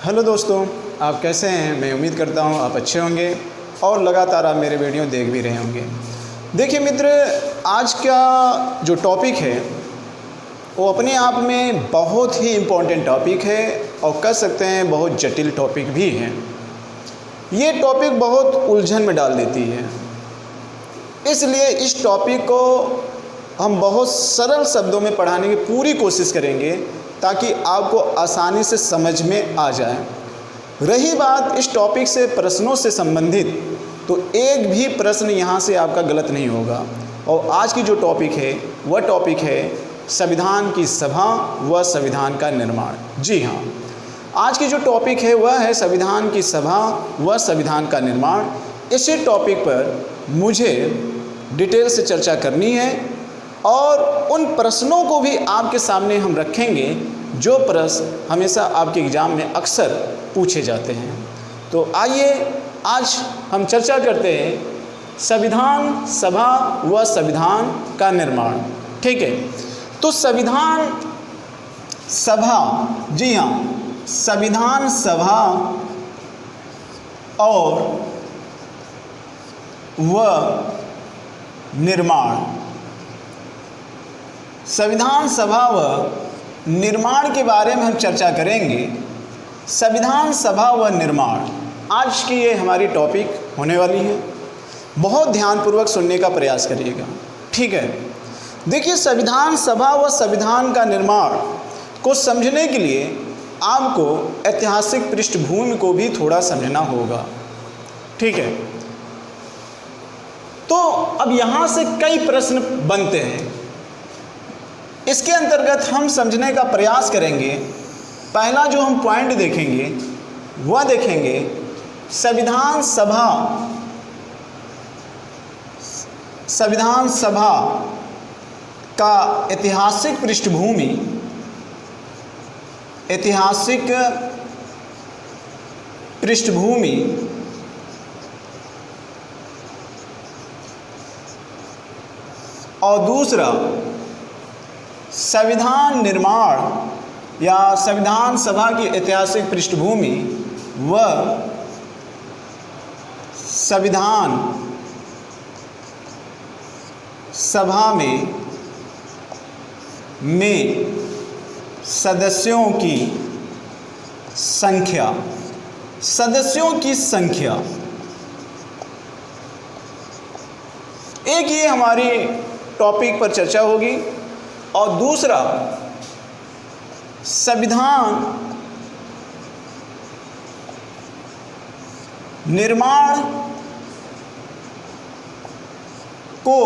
Hello दोस्तों, आप कैसे हैं। मैं उम्मीद करता हूं आप अच्छे होंगे और लगातार आप मेरे वीडियो देख भी रहे होंगे। देखिए मित्र, आज का जो टॉपिक है वो अपने आप में बहुत ही इम्पोर्टेंट टॉपिक है और कह सकते हैं बहुत जटिल टॉपिक भी है। ये टॉपिक बहुत उलझन में डाल देती है, इसलिए इस टॉपिक को हम बहुत सरल शब्दों में पढ़ाने की पूरी कोशिश करेंगे ताकि आपको आसानी से समझ में आ जाए। रही बात इस टॉपिक से प्रश्नों से संबंधित, तो एक भी प्रश्न यहाँ से आपका गलत नहीं होगा। और आज की जो टॉपिक है वह टॉपिक है संविधान की सभा व संविधान का निर्माण। जी हाँ, आज की जो टॉपिक है वह है संविधान की सभा व संविधान का निर्माण। इसी टॉपिक पर मुझे डिटेल से चर्चा करनी है और उन प्रश्नों को भी आपके सामने हम रखेंगे जो प्रश्न हमेशा आपके एग्ज़ाम में अक्सर पूछे जाते हैं। तो आइए आज हम चर्चा करते हैं संविधान सभा व संविधान का निर्माण। ठीक है, तो संविधान सभा, जी हाँ, संविधान सभा और वह निर्माण, संविधान सभा व निर्माण के बारे में हम चर्चा करेंगे। संविधान सभा व निर्माण आज की ये हमारी टॉपिक होने वाली है। बहुत ध्यानपूर्वक सुनने का प्रयास करिएगा। ठीक है, देखिए संविधान सभा व संविधान का निर्माण को समझने के लिए आपको ऐतिहासिक पृष्ठभूमि को भी थोड़ा समझना होगा। ठीक है, तो अब यहाँ से कई प्रश्न बनते हैं। इसके अंतर्गत हम समझने का प्रयास करेंगे। पहला जो हम पॉइंट देखेंगे वह देखेंगे संविधान सभा का ऐतिहासिक पृष्ठभूमि, ऐतिहासिक पृष्ठभूमि और दूसरा संविधान निर्माण या संविधान सभा की ऐतिहासिक पृष्ठभूमि व संविधान सभा में सदस्यों की संख्या, एक ये हमारी टॉपिक पर चर्चा होगी और दूसरा संविधान निर्माण को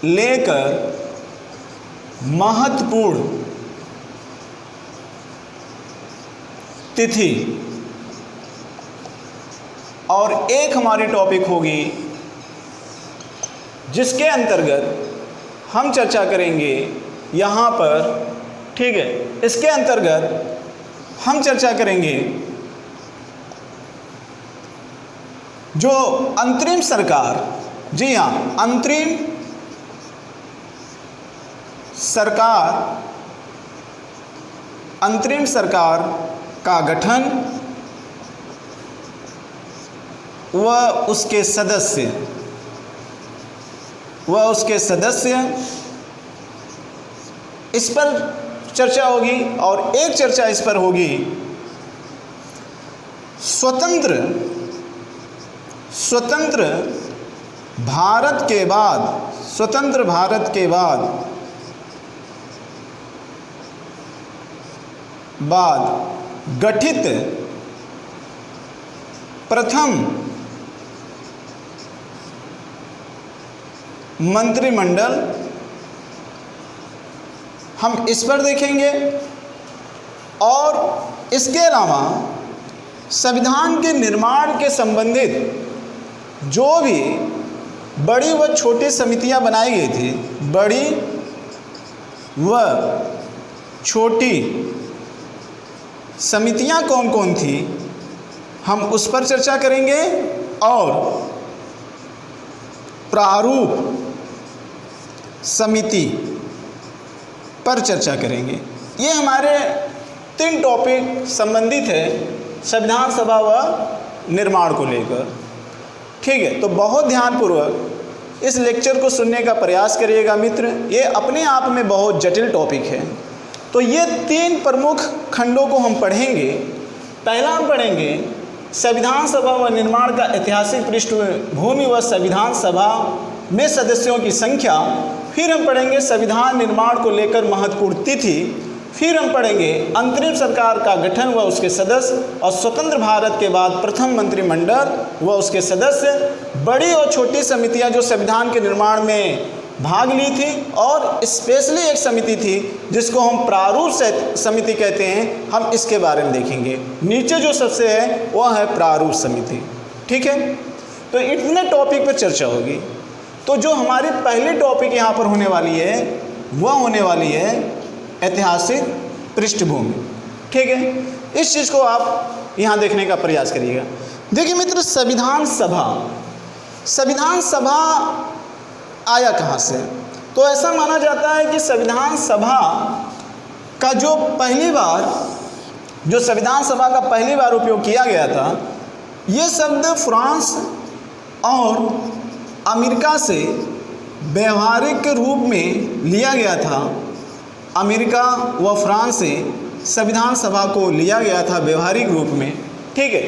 लेकर महत्वपूर्ण तिथि, और एक हमारी टॉपिक होगी जिसके अंतर्गत हम चर्चा करेंगे यहाँ पर। ठीक है, इसके अंतर्गत हम चर्चा करेंगे जो अंतरिम सरकार, जी हाँ, अंतरिम सरकार का गठन व उसके सदस्य, इस पर चर्चा होगी। और एक चर्चा इस पर होगी स्वतंत्र भारत के बाद गठित प्रथम मंत्रिमंडल, हम इस पर देखेंगे। और इसके अलावा संविधान के निर्माण के संबंधित जो भी बड़ी व छोटी समितियां बनाई गई थी, बड़ी व छोटी समितियां कौन कौन थी, हम उस पर चर्चा करेंगे। और प्रारूप समिति पर चर्चा करेंगे। ये हमारे 3 टॉपिक संबंधित है संविधान सभा व निर्माण को लेकर। ठीक है, तो बहुत ध्यानपूर्वक इस लेक्चर को सुनने का प्रयास करिएगा मित्र। ये अपने आप में बहुत जटिल टॉपिक है। तो ये 3 प्रमुख खंडों को हम पढ़ेंगे। पहला हम पढ़ेंगे संविधान सभा व निर्माण का ऐतिहासिक पृष्ठभूमि व संविधान सभा में सदस्यों की संख्या। फिर हम पढ़ेंगे संविधान निर्माण को लेकर महत्वपूर्ण तिथि। फिर हम पढ़ेंगे अंतरिम सरकार का गठन व उसके सदस्य और स्वतंत्र भारत के बाद प्रथम मंत्रिमंडल व उसके सदस्य, बड़ी और छोटी समितियां जो संविधान के निर्माण में भाग ली थी, और स्पेशली एक समिति थी जिसको हम प्रारूप समिति कहते हैं, हम इसके बारे में देखेंगे। नीचे जो सबसे है वह है प्रारूप समिति। ठीक है, तो इतने टॉपिक पर चर्चा होगी। तो जो हमारी पहली टॉपिक यहाँ पर होने वाली है वह होने वाली है ऐतिहासिक पृष्ठभूमि। ठीक है, इस चीज़ को आप यहाँ देखने का प्रयास करिएगा। देखिए मित्र, संविधान सभा आया कहाँ से? तो ऐसा माना जाता है कि संविधान सभा का जो संविधान सभा का पहली बार उपयोग किया गया था, ये शब्द फ्रांस और अमेरिका से व्यवहारिक रूप में लिया गया था। अमेरिका व फ्रांस से संविधान सभा को लिया गया था व्यवहारिक रूप में। ठीक है,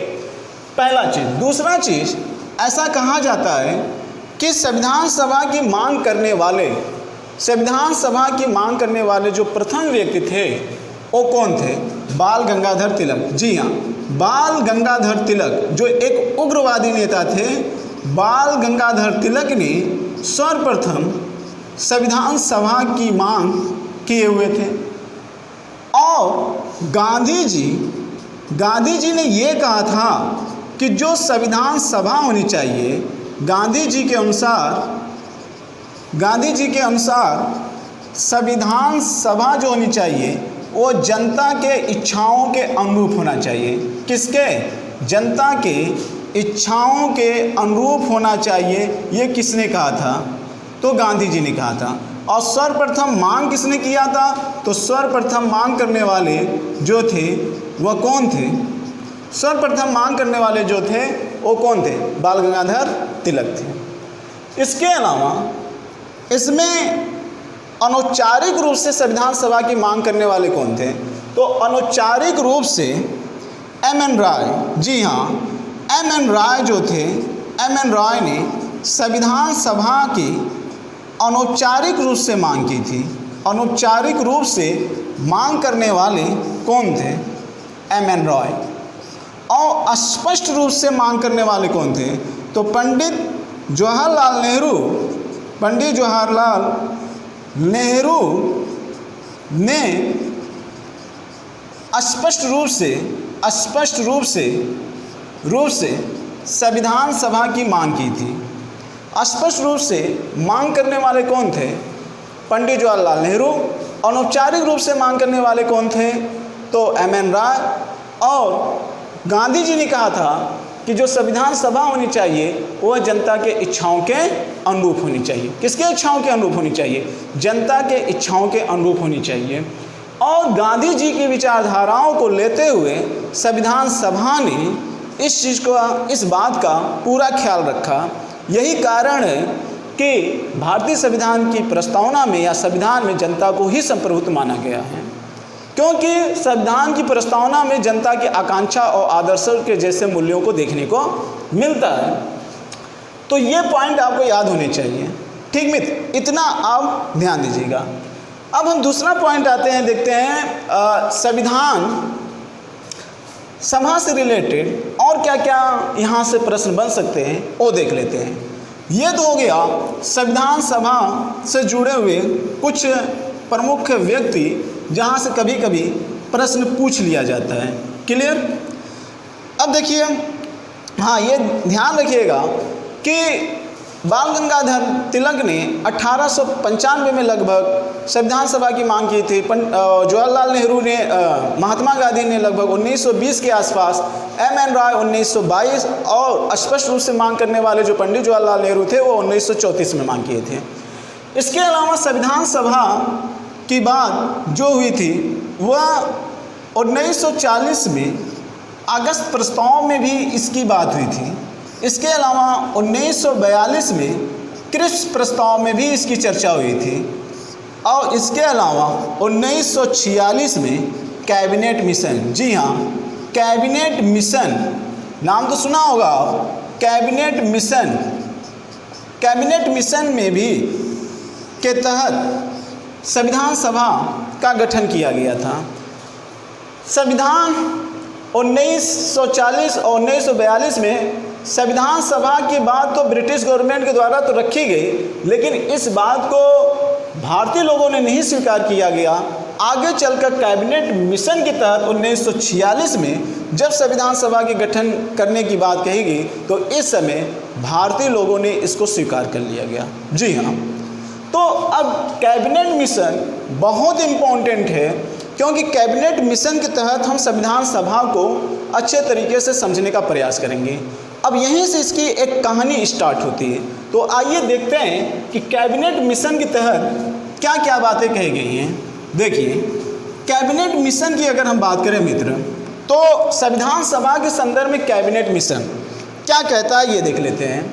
पहला चीज़। दूसरा चीज़, ऐसा कहा जाता है कि संविधान सभा की मांग करने वाले जो प्रथम व्यक्ति थे वो कौन थे? बाल गंगाधर तिलक। जी हाँ, बाल गंगाधर तिलक जो एक उग्रवादी नेता थे, बाल गंगाधर तिलक ने सर्वप्रथम संविधान सभा की मांग किए हुए थे। और गांधी जी ने ये कहा था कि जो संविधान सभा होनी चाहिए, गांधी जी के अनुसार संविधान सभा जो होनी चाहिए वो जनता के इच्छाओं के अनुरूप होना चाहिए। किसके? जनता के इच्छाओं के अनुरूप होना चाहिए। ये किसने कहा था? तो गांधी जी ने कहा था। और सर्वप्रथम मांग किसने किया था? तो सर्वप्रथम मांग करने वाले जो थे वह कौन थे? सर्वप्रथम मांग करने वाले जो थे वो कौन थे? बाल गंगाधर तिलक थे। इसके अलावा इसमें अनौपचारिक रूप से संविधान सभा की मांग करने वाले कौन थे? तो अनौपचारिक रूप से M.N. राय। जी हाँ, M.N. राय जो थे, M.N. राय ने संविधान सभा की अनौपचारिक रूप से मांग की थी। अनौपचारिक रूप से मांग करने वाले कौन थे? M.N. राय। और स्पष्ट रूप से मांग करने वाले कौन थे? तो पंडित जवाहरलाल नेहरू ने स्पष्ट रूप से संविधान सभा की मांग की थी। स्पष्ट रूप से मांग करने वाले कौन थे? पंडित जवाहरलाल नेहरू। अनौपचारिक रूप से मांग करने वाले कौन थे? तो M.N. राय। और गांधी जी ने कहा था कि जो संविधान सभा होनी चाहिए वह जनता के इच्छाओं के अनुरूप होनी चाहिए। किसके इच्छाओं के अनुरूप होनी चाहिए? जनता के इच्छाओं के अनुरूप होनी चाहिए। और गांधी जी की विचारधाराओं को लेते हुए संविधान सभा ने इस बात का पूरा ख्याल रखा। यही कारण है कि भारतीय संविधान की प्रस्तावना में या संविधान में जनता को ही संप्रभुत्व माना गया है, क्योंकि संविधान की प्रस्तावना में जनता की आकांक्षा और आदर्शों के जैसे मूल्यों को देखने को मिलता है। तो ये पॉइंट आपको याद होने चाहिए। ठीक मित्र, इतना आप ध्यान दीजिएगा। अब हम दूसरा पॉइंट आते हैं, देखते हैं संविधान सभा से रिलेटेड और क्या क्या यहाँ से प्रश्न बन सकते हैं वो देख लेते हैं। ये तो हो गया संविधान सभा से जुड़े हुए कुछ प्रमुख व्यक्ति जहाँ से कभी कभी प्रश्न पूछ लिया जाता है। क्लियर? अब देखिए, हाँ, ये ध्यान रखिएगा कि बाल गंगाधर तिलक ने 1895 में लगभग संविधान सभा की मांग की थी। जवाहरलाल नेहरू ने, महात्मा गांधी ने लगभग 1920 के आसपास, M.N. राय 1922, और स्पष्ट रूप से मांग करने वाले जो पंडित जवाहरलाल नेहरू थे वो 1934 में मांग किए थे। इसके अलावा संविधान सभा की बात जो हुई थी वह 1940 में अगस्त प्रस्ताव में भी इसकी बात हुई थी। इसके अलावा 1942 में क्रिप्स प्रस्ताव में भी इसकी चर्चा हुई थी। और इसके अलावा 1946 में कैबिनेट मिशन, जी हाँ कैबिनेट मिशन, नाम तो सुना होगा कैबिनेट मिशन। कैबिनेट मिशन में भी के तहत संविधान सभा का गठन किया गया था। संविधान 1940 और 1942 में संविधान सभा की बात तो ब्रिटिश गवर्नमेंट के द्वारा तो रखी गई, लेकिन इस बात को भारतीय लोगों ने नहीं स्वीकार किया गया। आगे चलकर कैबिनेट मिशन के तहत 1946 में जब संविधान सभा के गठन करने की बात कही गई तो इस समय भारतीय लोगों ने इसको स्वीकार कर लिया गया। जी हाँ, तो अब कैबिनेट मिशन बहुत इम्पोर्टेंट है, क्योंकि कैबिनेट मिशन के तहत हम संविधान सभा को अच्छे तरीके से समझने का प्रयास करेंगे। अब यहीं से इसकी एक कहानी स्टार्ट होती है। तो आइए देखते हैं कि कैबिनेट मिशन के तहत क्या क्या बातें कही गई हैं। देखिए, कैबिनेट मिशन की अगर हम बात करें मित्र, तो संविधान सभा के संदर्भ में कैबिनेट मिशन क्या कहता है ये देख लेते हैं।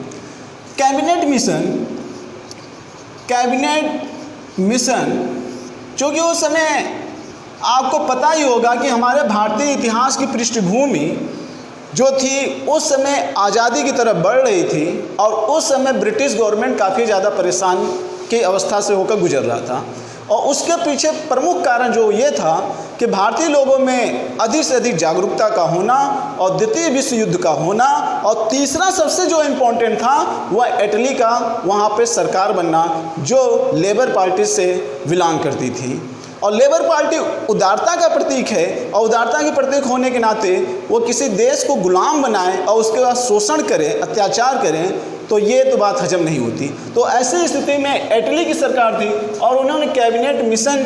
कैबिनेट मिशन चूँकि उस समय आपको पता ही होगा कि हमारे भारतीय इतिहास की पृष्ठभूमि जो थी उस समय आज़ादी की तरफ बढ़ रही थी और उस समय ब्रिटिश गवर्नमेंट काफ़ी ज़्यादा परेशान की अवस्था से होकर गुजर रहा था। और उसके पीछे प्रमुख कारण जो ये था कि भारतीय लोगों में अधिक से अधिक जागरूकता का होना और द्वितीय विश्व युद्ध का होना, और तीसरा सबसे जो इम्पोर्टेंट था वह इटली का वहाँ पे सरकार बनना जो लेबर पार्टी से बिलोंग करती थी। और लेबर पार्टी उदारता का प्रतीक है, और उदारता के प्रतीक होने के नाते वो किसी देश को गुलाम बनाए और उसके बाद शोषण करें, अत्याचार करें, तो ये तो बात हजम नहीं होती। तो ऐसी स्थिति में इटली की सरकार थी और उन्होंने कैबिनेट मिशन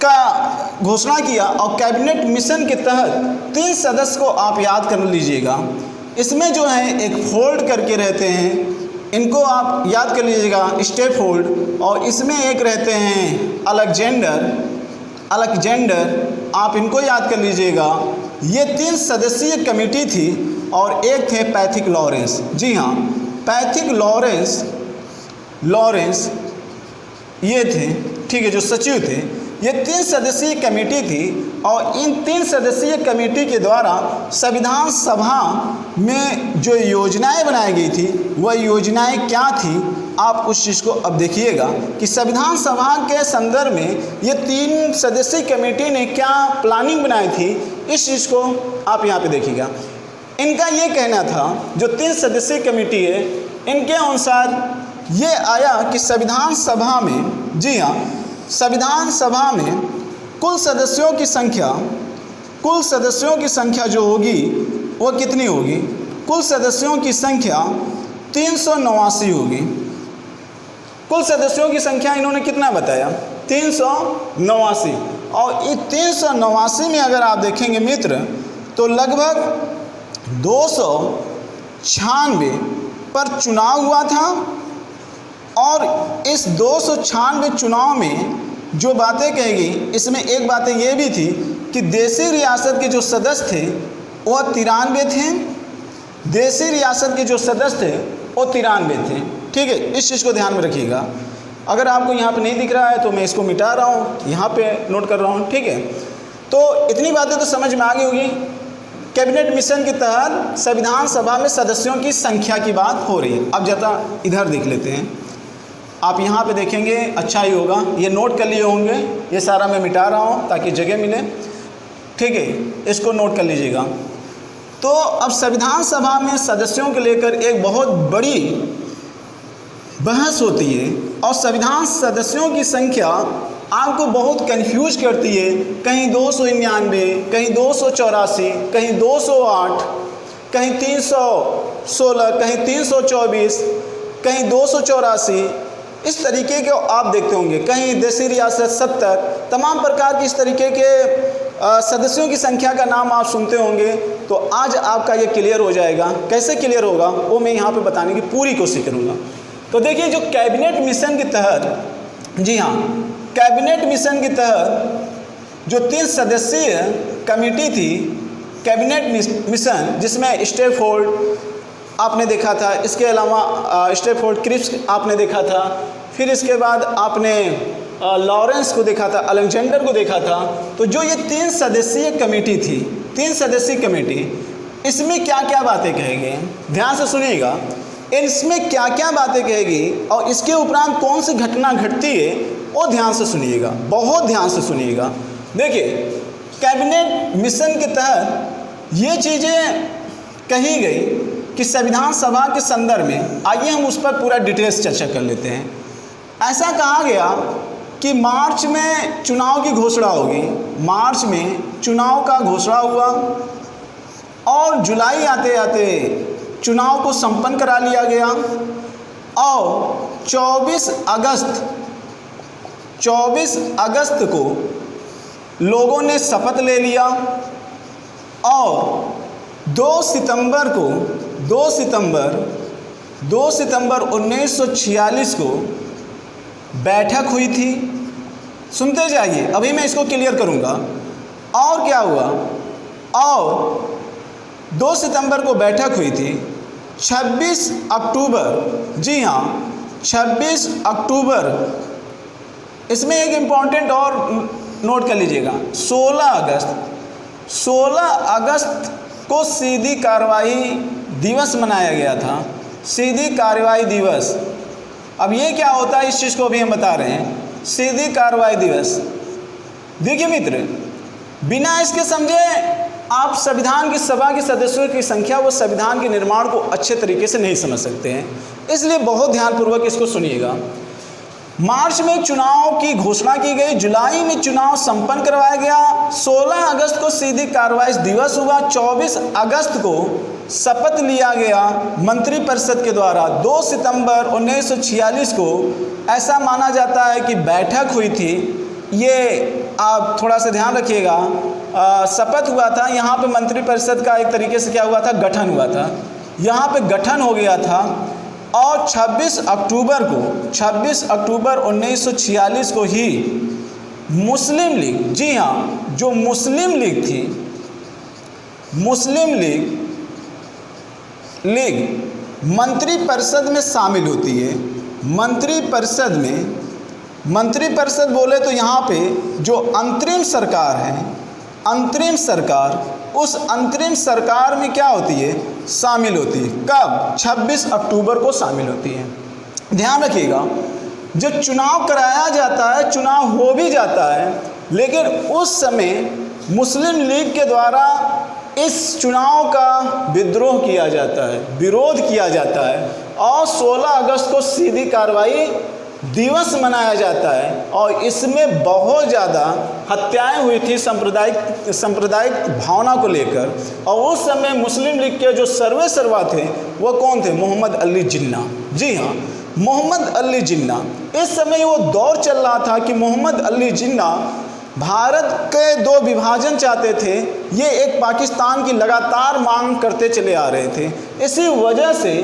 का घोषणा किया। और कैबिनेट मिशन के तहत 3 सदस्य को आप याद कर लीजिएगा। इसमें जो है एक फोल्ड करके रहते हैं, इनको आप याद कर लीजिएगा, स्टेप फोल्ड। और इसमें एक रहते हैं अलेक्जेंडर, आप इनको याद कर लीजिएगा। ये 3 सदस्यीय कमेटी थी। और एक थे पैथिक लॉरेंस, जी हाँ पैथिक लॉरेंस ये थे, ठीक है, जो सचिव थे। ये 3 सदस्यीय कमेटी थी और इन 3 सदस्यीय कमेटी के द्वारा संविधान सभा में जो योजनाएं बनाई गई थी वह योजनाएं क्या थी, आप उस चीज़ को अब देखिएगा कि संविधान सभा के संदर्भ में ये 3 सदस्यीय कमेटी ने क्या प्लानिंग बनाई थी, इस चीज़ को आप यहाँ पे देखिएगा। इनका ये कहना था, जो 3 सदस्यीय कमेटी है, इनके अनुसार ये आया कि संविधान सभा में, जी हाँ संविधान सभा में कुल सदस्यों की संख्या जो होगी वो कितनी होगी, कुल सदस्यों की संख्या 389 होगी। कुल सदस्यों की संख्या इन्होंने कितना बताया, 389। और इस 389 में अगर आप देखेंगे मित्र, तो लगभग 296 पर चुनाव हुआ था। और इस 296 चुनाव में जो बातें कही गई, इसमें एक बातें ये भी थी कि देशी रियासत के जो सदस्य थे वह 93 थे। देशी रियासत के जो सदस्य थे वो 93 थे, ठीक है, इस चीज़ को ध्यान में रखिएगा। अगर आपको यहाँ पे नहीं दिख रहा है तो मैं इसको मिटा रहा हूँ, यहाँ पे नोट कर रहा हूँ, ठीक है। तो इतनी बातें तो समझ में आ गई होगी। कैबिनेट मिशन के तहत संविधान सभा में सदस्यों की संख्या की बात हो रही है। अब ज़रा इधर देख लेते हैं, आप यहाँ पे देखेंगे अच्छा ही होगा, ये नोट कर लिए होंगे, ये सारा मैं मिटा रहा हूँ ताकि जगह मिले, ठीक है, इसको नोट कर लीजिएगा। तो अब संविधान सभा में सदस्यों को लेकर एक बहुत बड़ी बहस होती है और संविधान सदस्यों की संख्या आपको बहुत कंफ्यूज करती है। कहीं 299, कहीं 284, कहीं 208, कहीं 316, कहीं 324, कहीं 284, इस तरीके के आप देखते होंगे। कहीं देशी रियासत 70, तमाम प्रकार की इस तरीके के सदस्यों की संख्या का नाम आप सुनते होंगे। तो आज आपका ये क्लियर हो जाएगा। कैसे क्लियर होगा वो मैं यहाँ पे बताने की पूरी कोशिश करूँगा। तो देखिए, जो कैबिनेट मिशन के तहत, जी हाँ कैबिनेट मिशन के तहत जो 3 सदस्यीय कमेटी थी कैबिनेट मिशन, जिसमें स्टैफोर्ड आपने देखा था, इसके अलावा स्टैफोर्ड क्रिप्स आपने देखा था, फिर इसके बाद आपने लॉरेंस को देखा था, अलेक्जेंडर को देखा था। तो जो ये 3 सदस्यीय कमेटी थी, 3 सदस्यीय कमेटी, इसमें क्या क्या बातें कहेगी, ध्यान से सुनिएगा, इसमें क्या क्या बातें कहेगी और इसके उपरांत कौन सी घटना घटती है वो ध्यान से सुनिएगा, बहुत ध्यान से सुनिएगा। देखिए, कैबिनेट मिशन के तहत ये चीज़ें कही गई कि संविधान सभा के संदर्भ में, आइए हम उस पर पूरा डिटेल्स चर्चा कर लेते हैं। ऐसा कहा गया कि मार्च में चुनाव की घोषणा होगी, मार्च में चुनाव का घोषणा हुआ और जुलाई आते आते चुनाव को संपन्न करा लिया गया और 24 अगस्त को लोगों ने शपथ ले लिया और 2 सितंबर 1946 को बैठक हुई थी। सुनते जाइए, अभी मैं इसको क्लियर करूंगा। और क्या हुआ, और 2 सितंबर को बैठक हुई थी। 26 अक्टूबर, जी हाँ 26 अक्टूबर, इसमें एक इम्पॉर्टेंट और नोट कर लीजिएगा, 16 अगस्त को सीधी कार्रवाई दिवस मनाया गया था, सीधी कार्रवाई दिवस। अब ये क्या होता है, इस चीज़ को भी हम बता रहे हैं, सीधी कार्रवाई दिवस। देखिए मित्र, बिना इसके समझे आप संविधान की सभा के सदस्यों की संख्या व संविधान के निर्माण को अच्छे तरीके से नहीं समझ सकते हैं, इसलिए बहुत ध्यानपूर्वक इसको सुनिएगा। मार्च में चुनाव की घोषणा की गई, जुलाई में चुनाव संपन्न करवाया गया, 16 अगस्त को सीधी कार्रवाई दिवस हुआ, 24 अगस्त को शपथ लिया गया मंत्रिपरिषद के द्वारा। 2 सितंबर 1946 को ऐसा माना जाता है कि बैठक हुई थी। ये आप थोड़ा सा ध्यान रखिएगा, शपथ हुआ था, यहाँ पे मंत्रिपरिषद का एक तरीके से क्या हुआ था, गठन हुआ था, यहाँ पे गठन हो गया था। और 26 अक्टूबर 1946 को ही मुस्लिम लीग, जी हाँ जो मुस्लिम लीग थी, मुस्लिम लीग मंत्रिपरिषद में शामिल होती है। मंत्रिपरिषद बोले तो यहाँ पे जो अंतरिम सरकार है, अंतरिम सरकार, उस अंतरिम सरकार में क्या होती है, शामिल होती है। कब? 26 अक्टूबर को शामिल होती है। ध्यान रखिएगा, जब चुनाव कराया जाता है, चुनाव हो भी जाता है, लेकिन उस समय मुस्लिम लीग के द्वारा इस चुनाव का विद्रोह किया जाता है, विरोध किया जाता है और 16 अगस्त को सीधी कार्रवाई दिवस मनाया जाता है। और इसमें बहुत ज़्यादा हत्याएं हुई थी सांप्रदायिक भावना को लेकर। और उस समय मुस्लिम लीग के जो सर्वेसर्वा थे वो कौन थे? मोहम्मद अली जिन्ना। जी हाँ, मोहम्मद अली जिन्ना। इस समय वो दौर चल रहा था कि मोहम्मद अली जिन्ना भारत के 2 विभाजन चाहते थे। ये एक पाकिस्तान की लगातार मांग करते चले आ रहे थे। इसी वजह से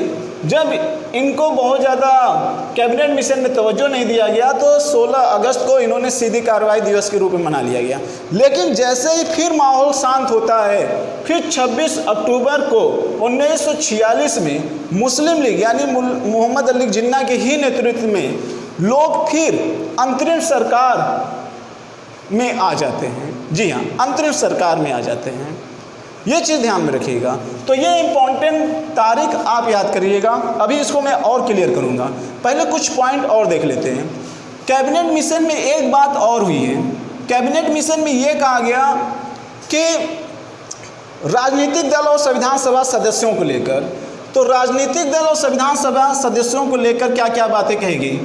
जब इनको बहुत ज़्यादा कैबिनेट मिशन में तवज्जो नहीं दिया गया तो 16 अगस्त को इन्होंने सीधी कार्रवाई दिवस के रूप में मना लिया गया। लेकिन जैसे ही फिर माहौल शांत होता है, फिर 26 अक्टूबर को 1946 में मुस्लिम लीग यानी मोहम्मद अली जिन्ना के ही नेतृत्व में लोग फिर अंतरिम सरकार में आ जाते हैं। जी हाँ, अंतरिम सरकार में आ जाते हैं। ये चीज़ ध्यान में रखिएगा। तो ये इम्पॉर्टेंट तारीख आप याद करिएगा। अभी इसको मैं और क्लियर करूँगा, पहले कुछ पॉइंट और देख लेते हैं। कैबिनेट मिशन में एक बात और हुई है। कैबिनेट मिशन में ये कहा गया कि राजनीतिक दल और संविधान सभा सदस्यों को लेकर, तो राजनीतिक दल और संविधान सभा सदस्यों को लेकर क्या क्या बातें कही गई।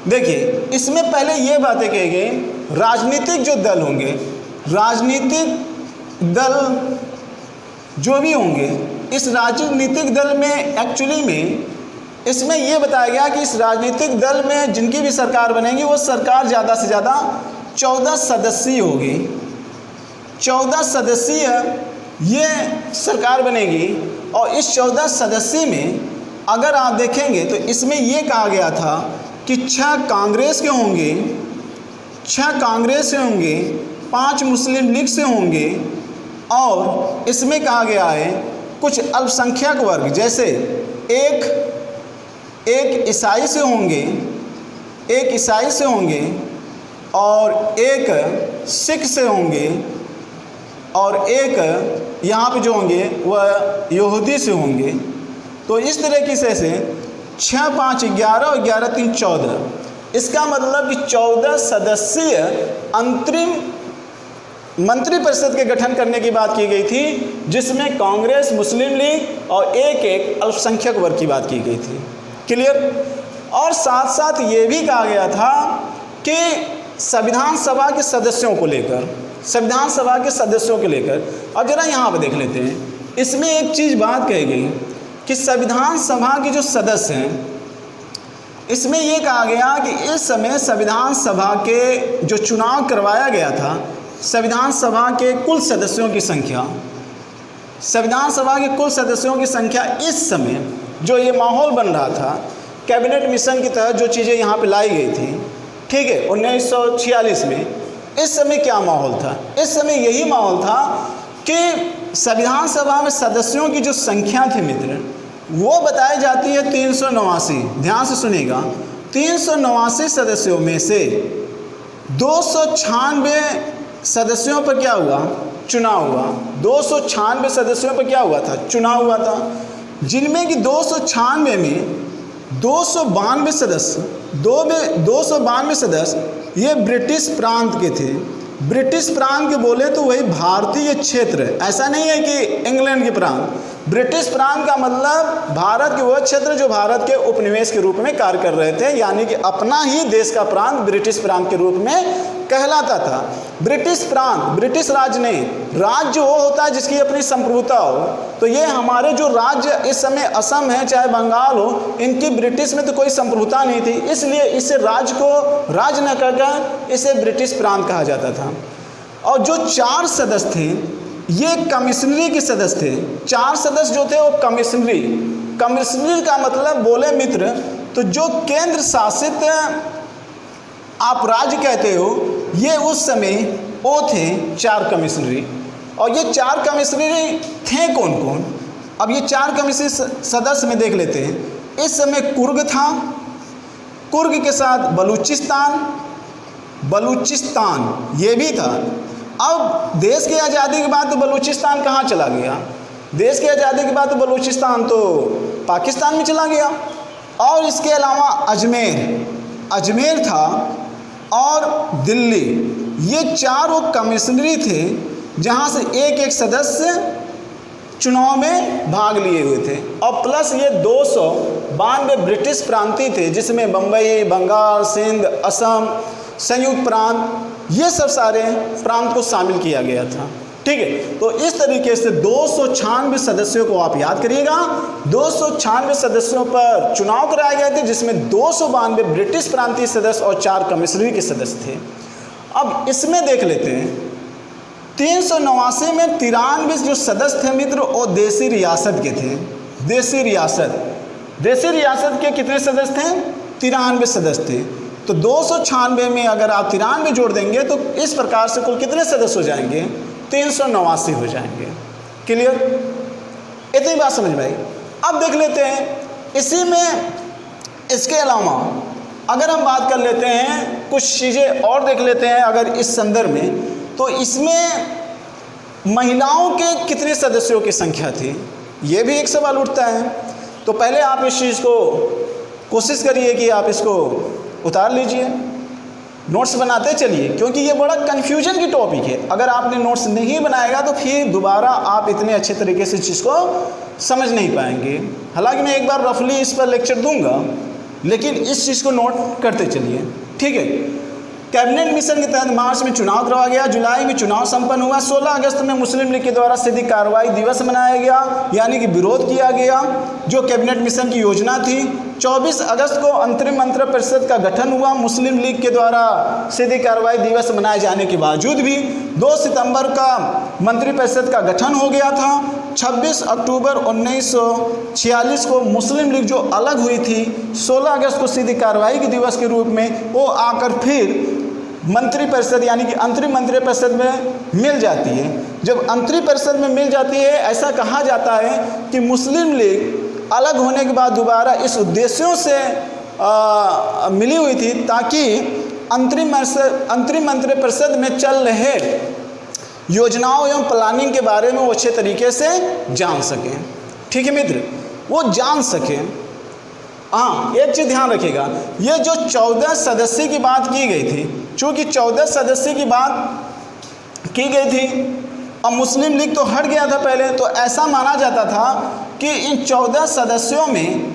देखिए, इसमें पहले ये बातें कही गई, राजनीतिक जो दल होंगे, राजनीतिक दल जो भी होंगे, इस राजनीतिक दल में एक्चुअली में इसमें ये बताया गया कि इस राजनीतिक दल में जिनकी भी सरकार बनेगी वो सरकार ज़्यादा से ज़्यादा 14 सदस्यीय होगी। 14 सदस्यीय ये सरकार बनेगी। और इस 14 सदस्य में अगर आप देखेंगे तो इसमें ये कहा गया था कि 6 कांग्रेस के होंगे, 6 कांग्रेस के होंगे 5 मुस्लिम लीग से होंगे और इसमें कहा गया है कुछ अल्पसंख्यक वर्ग जैसे एक ईसाई से होंगे, एक ईसाई से होंगे और एक सिख से होंगे और एक यहाँ पे जो होंगे वह यहूदी से होंगे। तो इस तरीके से 6, 5, 11 और 11, 3, 14। इसका मतलब कि 14 सदस्यीय अंतरिम मंत्रिपरिषद के गठन करने की बात की गई थी, जिसमें कांग्रेस, मुस्लिम लीग और एक अल्पसंख्यक वर्ग की बात की गई थी। क्लियर। और साथ साथ ये भी कहा गया था कि संविधान सभा के सदस्यों को लेकर, संविधान सभा के सदस्यों को लेकर, अब जरा यहाँ पर देख लेते हैं, इसमें एक चीज़ बात कही गई कि संविधान सभा के जो सदस्य हैं, इसमें ये कहा गया कि इस समय संविधान सभा के जो चुनाव करवाया गया था, संविधान सभा के कुल सदस्यों की संख्या, संविधान सभा के कुल सदस्यों की संख्या इस समय जो ये माहौल बन रहा था, कैबिनेट मिशन के तहत जो चीज़ें यहाँ पे लाई गई थी, ठीक है, 1946 में, इस समय क्या माहौल था? इस समय यही माहौल था कि संविधान सभा में सदस्यों की जो संख्या थी मित्र, वो बताई जाती है 389। ध्यान से सुनिएगा, 389 सदस्यों में से 296 सदस्यों पर क्या हुआ? चुनाव हुआ। 296 सदस्यों पर क्या हुआ था? चुनाव हुआ था, जिनमें कि 296 में 292 सदस्य 292 सदस्य ये ब्रिटिश प्रांत के थे। ब्रिटिश प्रांत के बोले तो वही भारतीय क्षेत्र, ऐसा नहीं है कि इंग्लैंड के प्रांत। ब्रिटिश प्रांत का मतलब भारत के वह क्षेत्र जो भारत के उपनिवेश के रूप में कार्य कर रहे थे, यानी कि अपना ही देश का प्रांत ब्रिटिश प्रांत के रूप में कहलाता था। ब्रिटिश प्रांत, ब्रिटिश राज्य नहीं, राज्य वो होता है जिसकी अपनी संप्रभुता हो। तो ये हमारे जो राज्य इस समय असम है चाहे बंगाल हो, इनकी ब्रिटिश में तो कोई संप्रभुता नहीं थी, इसलिए इसे राज्य को राज्य न कहकर इसे ब्रिटिश प्रांत कहा जाता था। और जो 4 सदस्य थे ये कमिश्नरी के सदस्य थे। 4 सदस्य जो थे वो कमिश्नरी, कमिश्नरी का मतलब बोले मित्र तो जो केंद्र शासित आप राज्य कहते हो, ये उस समय वो थे 4 कमिश्नरी। और ये 4 कमिश्नरी थे कौन कौन? अब ये 4 कमिश्नरी सदस्य में देख लेते हैं। इस समय कुर्ग था, कुर्ग के साथ बलूचिस्तान ये भी था। अब देश की आज़ादी के बाद तो बलूचिस्तान कहाँ चला गया? देश की आज़ादी के बाद तो बलूचिस्तान तो पाकिस्तान में चला गया। और इसके अलावा अजमेर था और दिल्ली, ये 4 वो कमिश्नरी थे जहाँ से एक सदस्य चुनाव में भाग लिए हुए थे। और प्लस ये 292 ब्रिटिश प्रांतीय थे, जिसमें बम्बई, बंगाल, सिंध, असम, संयुक्त प्रांत, ये सब सारे प्रांत को शामिल किया गया था। ठीक है, तो इस तरीके से 296 सदस्यों को आप याद करिएगा। 296 सदस्यों पर चुनाव कराए गए थे, जिसमें 292 ब्रिटिश प्रांतीय सदस्य और 4 कमिश्नरी के सदस्य थे। अब इसमें देख लेते हैं 389 में 93 जो सदस्य थे मित्र वो देसी रियासत के थे। देसी रियासत के कितने सदस्य थे? 93 सदस्य थे। तो 296 में अगर आप 93 जोड़ देंगे तो इस प्रकार से कुल कितने सदस्य हो जाएंगे? 389 हो जाएंगे। क्लियर? इतनी बात समझ में आई। अब देख लेते हैं इसी में, इसके अलावा अगर हम बात कर लेते हैं कुछ चीज़ें और देख लेते हैं अगर इस संदर्भ में, तो इसमें महिलाओं के कितने सदस्यों की संख्या थी, ये भी एक सवाल उठता है। तो पहले आप इस चीज़ को कोशिश करिए कि आप इसको उतार लीजिए, नोट्स बनाते चलिए, क्योंकि ये बड़ा कन्फ्यूजन की टॉपिक है। अगर आपने नोट्स नहीं बनाएगा तो फिर दोबारा आप इतने अच्छे तरीके से चीज़ को समझ नहीं पाएंगे। हालांकि मैं एक बार रफली इस पर लेक्चर दूंगा, लेकिन इस चीज़ को नोट करते चलिए। ठीक है, कैबिनेट मिशन के तहत मार्च में चुनाव करवाया गया, जुलाई में चुनाव संपन्न हुआ, 16 अगस्त में मुस्लिम लीग के द्वारा सीधी कार्रवाई दिवस मनाया गया, यानी कि विरोध किया गया जो कैबिनेट मिशन की योजना थी। 24 अगस्त को अंतरिम मंत्रिपरिषद का गठन हुआ मुस्लिम लीग के द्वारा सीधी कार्रवाई दिवस मनाए जाने के बावजूद भी। 2 सितंबर का मंत्रिपरिषद का गठन हो गया था। 26 अक्टूबर 1946 को मुस्लिम लीग जो अलग हुई थी, 16 अगस्त को सीधी कार्रवाई के दिवस के रूप में वो आकर फिर मंत्रिपरिषद यानी कि अंतरिम मंत्रिपरिषद में मिल जाती है। जब अंतरिम परिषद में मिल जाती है, ऐसा कहा जाता है कि मुस्लिम लीग अलग होने के बाद दोबारा इस उद्देश्यों से मिली हुई थी ताकि अंतरिम मंत्रिपरिषद में चल रहे योजनाओं एवं प्लानिंग के बारे में वो अच्छे तरीके से जान सकें। ठीक है मित्र, वो जान सकें। हाँ, एक चीज़ ध्यान रखिएगा, ये जो 14 सदस्य की बात की गई थी, चूँकि 14 सदस्य की बात की गई थी और मुस्लिम लीग तो हट गया था पहले, तो ऐसा माना जाता था कि इन 14 सदस्यों में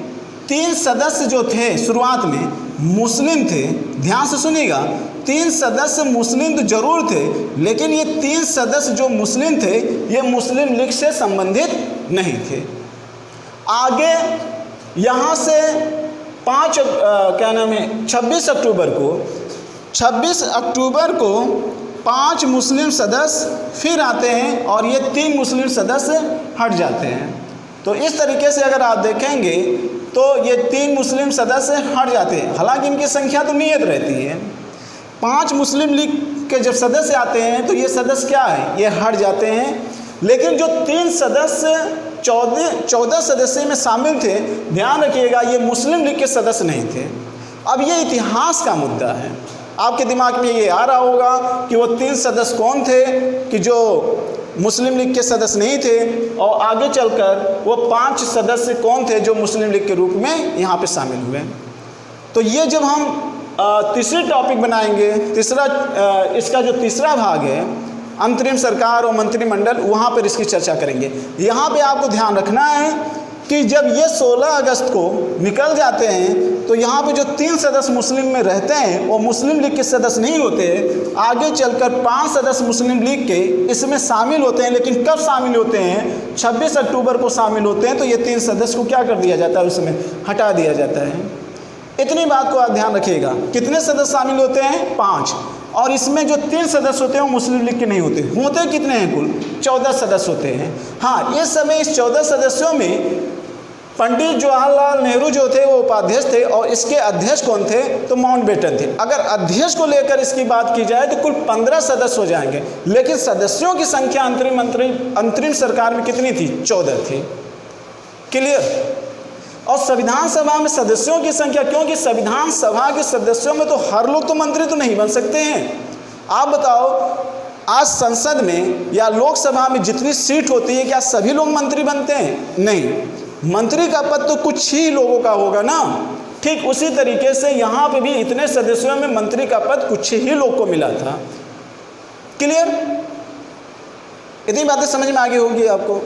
3 सदस्य जो थे शुरुआत में मुस्लिम थे। ध्यान से सुनिएगा, 3 सदस्य मुस्लिम तो जरूर थे, लेकिन ये 3 सदस्य जो मुस्लिम थे ये मुस्लिम लीग से संबंधित नहीं थे। आगे यहाँ से 26 अक्टूबर को 5 मुस्लिम सदस्य फिर आते हैं और ये 3 मुस्लिम सदस्य हट जाते हैं। तो इस तरीके से अगर आप देखेंगे तो ये 3 मुस्लिम सदस्य हट जाते हैं, हालांकि इनकी संख्या तो नियत रहती है। 5 मुस्लिम लीग के जब सदस्य आते हैं तो ये सदस्य क्या है, ये हट जाते हैं। लेकिन जो 3 सदस्य 14 सदस्य में शामिल थे, ध्यान रखिएगा ये मुस्लिम लीग के सदस्य नहीं थे। अब ये इतिहास का मुद्दा है, आपके दिमाग में ये आ रहा होगा कि वो 3 सदस्य कौन थे कि जो मुस्लिम लीग के सदस्य नहीं थे, और आगे चलकर वो 5 सदस्य कौन थे जो मुस्लिम लीग के रूप में यहाँ पे शामिल हुए। तो ये जब हम तीसरी टॉपिक बनाएंगे, इसका जो तीसरा भाग है अंतरिम सरकार और मंत्रिमंडल, वहाँ पर इसकी चर्चा करेंगे। यहाँ पे आपको ध्यान रखना है कि जब ये 16 अगस्त को निकल जाते हैं तो यहाँ पे जो 3 सदस्य मुस्लिम में रहते हैं वो मुस्लिम लीग के सदस्य नहीं होते। आगे चलकर 5 सदस्य मुस्लिम लीग के इसमें शामिल होते हैं, लेकिन कब शामिल होते हैं, 26 अक्टूबर को शामिल होते हैं। तो ये 3 सदस्य को क्या कर दिया जाता है, उसमें हटा दिया जाता है। इतनी बात को आप ध्यान रखिएगा। कितने सदस्य शामिल होते हैं, 5, और इसमें जो 3 सदस्य होते हैं वो मुस्लिम लीग के नहीं होते कितने हैं, कुल 14 सदस्य होते हैं। हाँ, इस समय इस 14 सदस्यों में पंडित जवाहरलाल नेहरू जो थे वो उपाध्यक्ष थे, और इसके अध्यक्ष कौन थे, तो माउंटबेटन थे। अगर अध्यक्ष को लेकर इसकी बात की जाए तो कुल 15 सदस्य हो जाएंगे, लेकिन सदस्यों की संख्या अंतरिम सरकार में कितनी थी, 14 थी। क्लियर। और संविधान सभा में सदस्यों की संख्या, क्योंकि संविधान सभा के सदस्यों में तो हर लोग तो मंत्री तो नहीं बन सकते हैं। आप बताओ, आज संसद में या लोकसभा में जितनी सीट होती है क्या सभी लोग मंत्री बनते हैं, नहीं। मंत्री का पद तो कुछ ही लोगों का होगा ना। ठीक उसी तरीके से यहाँ पे भी इतने सदस्यों में मंत्री का पद कुछ ही लोग को मिला था। क्लियर। इतनी बातें समझ में आ गई होगी आपको।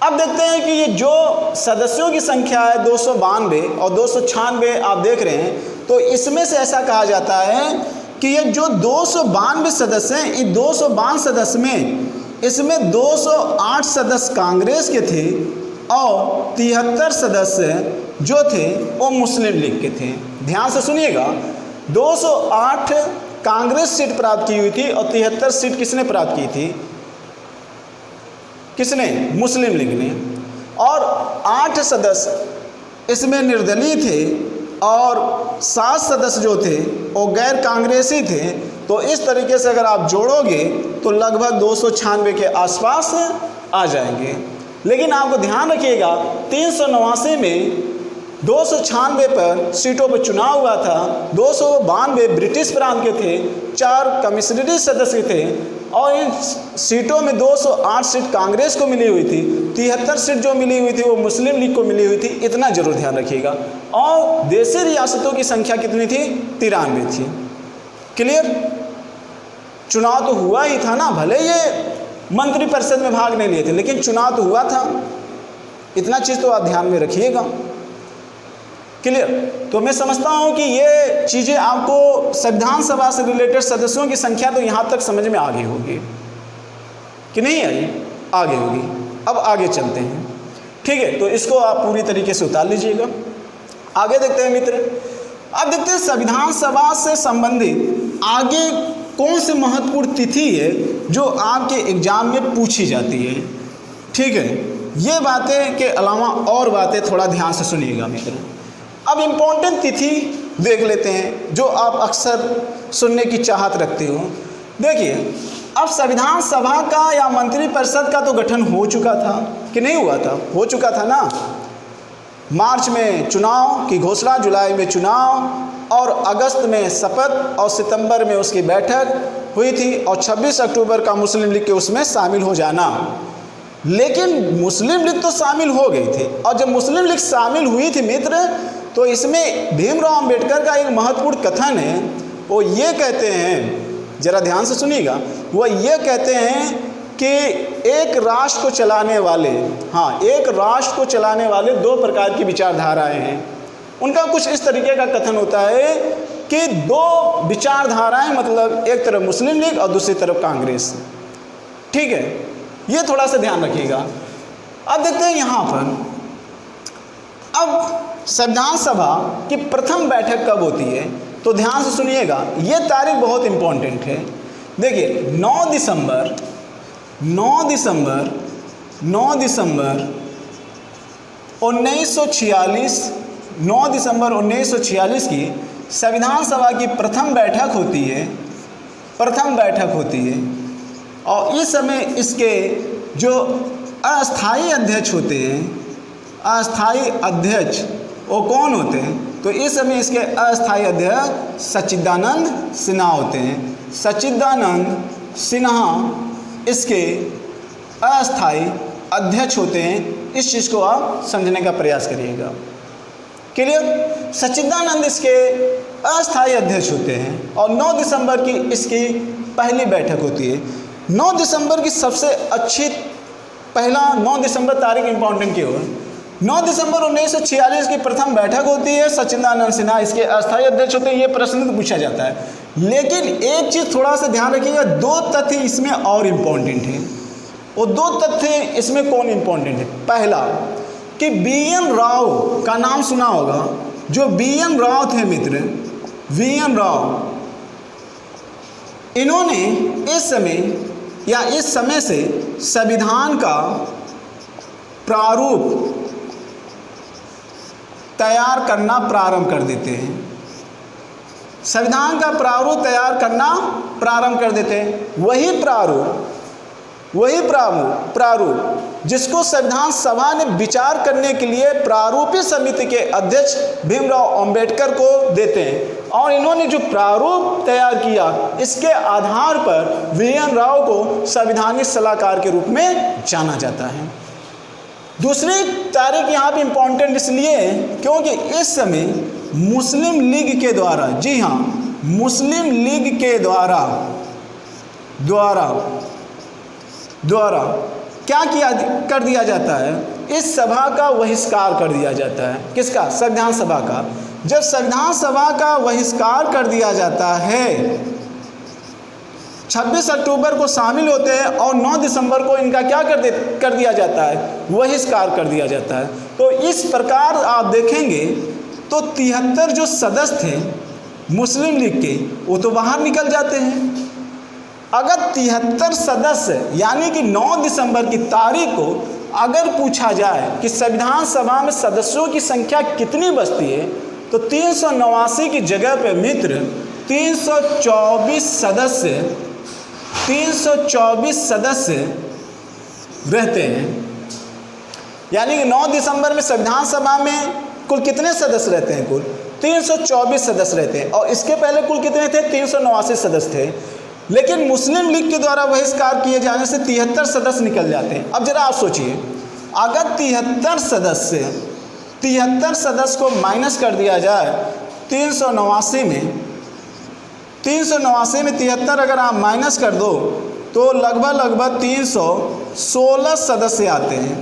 अब देखते हैं कि ये जो सदस्यों की संख्या है 292 और 296 आप देख रहे हैं, तो इसमें से ऐसा कहा जाता है कि ये जो 292 सदस्य हैं, इन 292 सदस्य में इसमें 208 सदस्य कांग्रेस के थे और 73 सदस्य जो थे वो मुस्लिम लीग के थे। ध्यान से सुनिएगा, 208 कांग्रेस सीट प्राप्त की हुई थी और 73 सीट किसने प्राप्त की थी, किसने, मुस्लिम लीग ने। और 8 सदस्य इसमें निर्दलीय थे और 7 सदस्य जो थे वो गैर कांग्रेसी थे। तो इस तरीके से अगर आप जोड़ोगे तो लगभग 296 के आसपास आ जाएंगे। लेकिन आपको ध्यान रखिएगा, 389 में 296 पर सीटों पर चुनाव हुआ था। 292 ब्रिटिश प्रांत के थे, 4 कमिश्नरी सदस्य थे, और इन सीटों में 208 सीट कांग्रेस को मिली हुई थी, 73 सीट जो मिली हुई थी वो मुस्लिम लीग को मिली हुई थी। इतना जरूर ध्यान रखिएगा। और देशी रियासतों की संख्या कितनी थी, 93 थी। क्लियर। चुनाव तो हुआ ही था ना, भले ये मंत्रिपरिषद में भाग नहीं लिए थे, लेकिन चुनाव तो हुआ था। इतना चीज़ तो आप ध्यान में रखिएगा। क्लियर। तो मैं समझता हूँ कि ये चीज़ें आपको संविधान सभा से रिलेटेड सदस्यों की संख्या तो यहाँ तक समझ में आ गई होगी कि नहीं आई, आगे होगी। अब आगे चलते हैं, ठीक है। तो इसको आप पूरी तरीके से उतार लीजिएगा। आगे देखते हैं मित्र। अब देखते हैं संविधान सभा से संबंधित आगे कौन सी महत्वपूर्ण तिथि है जो आपके एग्जाम में पूछी जाती है। ठीक है, ये बातें के अलावा और बातें थोड़ा ध्यान से सुनिएगा मित्र। अब इम्पोर्टेंट तिथि देख लेते हैं जो आप अक्सर सुनने की चाहत रखते हो। देखिए, अब संविधान सभा का या मंत्रिपरिषद का तो गठन हो चुका था कि नहीं हुआ था? हो चुका था ना। मार्च में चुनाव की घोषणा, जुलाई में चुनाव और अगस्त में शपथ और सितंबर में उसकी बैठक हुई थी और 26 अक्टूबर का मुस्लिम लीग के उसमें शामिल हो जाना। लेकिन मुस्लिम लीग तो शामिल हो गई थी और जब मुस्लिम लीग शामिल हुई थी मित्र, तो इसमें भीमराव अंबेडकर का एक महत्वपूर्ण कथन है। वो ये कहते हैं, जरा ध्यान से सुनिएगा, वो ये कहते हैं कि एक राष्ट्र को चलाने वाले, हाँ, एक राष्ट्र को चलाने वाले दो प्रकार की विचारधाराएं हैं। उनका कुछ इस तरीके का कथन होता है कि दो विचारधाराएं, मतलब एक तरफ मुस्लिम लीग और दूसरी तरफ कांग्रेस। ठीक है, ये थोड़ा सा ध्यान रखिएगा। अब देखते हैं यहाँ पर, अब संविधान सभा की प्रथम बैठक कब होती है, तो ध्यान से सुनिएगा, ये तारीख बहुत इंपॉर्टेंट है। देखिए, 9 दिसंबर 1946 की संविधान सभा की प्रथम बैठक होती है और इस समय इसके जो अस्थाई अध्यक्ष होते हैं, अस्थाई अध्यक्ष वो कौन होते हैं, तो इस समय इसके अस्थाई अध्यक्ष सच्चिदानंद सिन्हा होते हैं। सच्चिदानंद सिन्हा इसके अस्थाई अध्यक्ष होते हैं। इस चीज़ को आप समझने का प्रयास करिएगा। क्लियर? सच्चिदानंद इसके अस्थाई अध्यक्ष होते हैं और 9 दिसंबर की इसकी पहली बैठक होती है। 9 दिसंबर की सबसे अच्छी, पहला 9 दिसंबर तारीख इंपॉर्टेंट क्यों है? 9 दिसंबर 1946 की प्रथम बैठक होती है, सच्चिदानंद सिन्हा इसके अस्थाई अध्यक्ष होते हैं। ये प्रश्न तो पूछा जाता है, लेकिन एक चीज़ थोड़ा सा ध्यान रखिएगा, 2 तथ्य इसमें और इम्पॉर्टेंट हैं। वो 2 तथ्य इसमें कौन इम्पॉर्टेंट है? पहला कि BN राव का नाम सुना होगा। जो BN राव थे मित्र, BN राव, इन्होंने इस समय से संविधान का प्रारूप तैयार करना प्रारंभ कर देते हैं। संविधान का प्रारूप तैयार करना प्रारंभ कर देते हैं। वही प्रारूप जिसको संविधान सभा ने विचार करने के लिए प्रारूपी समिति के अध्यक्ष भीमराव अंबेडकर को देते हैं और इन्होंने जो प्रारूप तैयार किया, इसके आधार पर BN राव को संवैधानिक सलाहकार के रूप में जाना जाता है। दूसरी तारीख यहाँ पे इम्पॉर्टेंट इसलिए क्योंकि इस समय मुस्लिम लीग के द्वारा, जी हाँ, मुस्लिम लीग के द्वारा क्या कर दिया जाता है? इस सभा का बहिष्कार कर दिया जाता है। किसका? संविधान सभा का। जब संविधान सभा का बहिष्कार कर दिया जाता है, 26 अक्टूबर को शामिल होते हैं और 9 दिसंबर को इनका क्या कर दिया जाता है? बहिष्कार कर दिया जाता है। तो इस प्रकार आप देखेंगे तो 73 जो सदस्य थे मुस्लिम लीग के, वो तो बाहर निकल जाते हैं। अगर 73 सदस्य, यानी कि 9 दिसंबर की तारीख को अगर पूछा जाए कि संविधान सभा में सदस्यों की संख्या कितनी बचती है, तो 389 की जगह पे मित्र 324 सदस्य रहते हैं। यानी कि 9 दिसंबर में संविधान सभा में कुल कितने सदस्य रहते हैं? कुल 324 सदस्य रहते हैं और इसके पहले कुल कितने थे? 389 सदस्य थे। लेकिन मुस्लिम लीग के द्वारा बहिष्कार किए जाने से 73 सदस्य निकल जाते हैं। अब जरा आप सोचिए, अगर 73 सदस्य को माइनस कर दिया जाए 389 में 73 अगर आप माइनस कर दो तो लगभग 316 सदस्य आते हैं।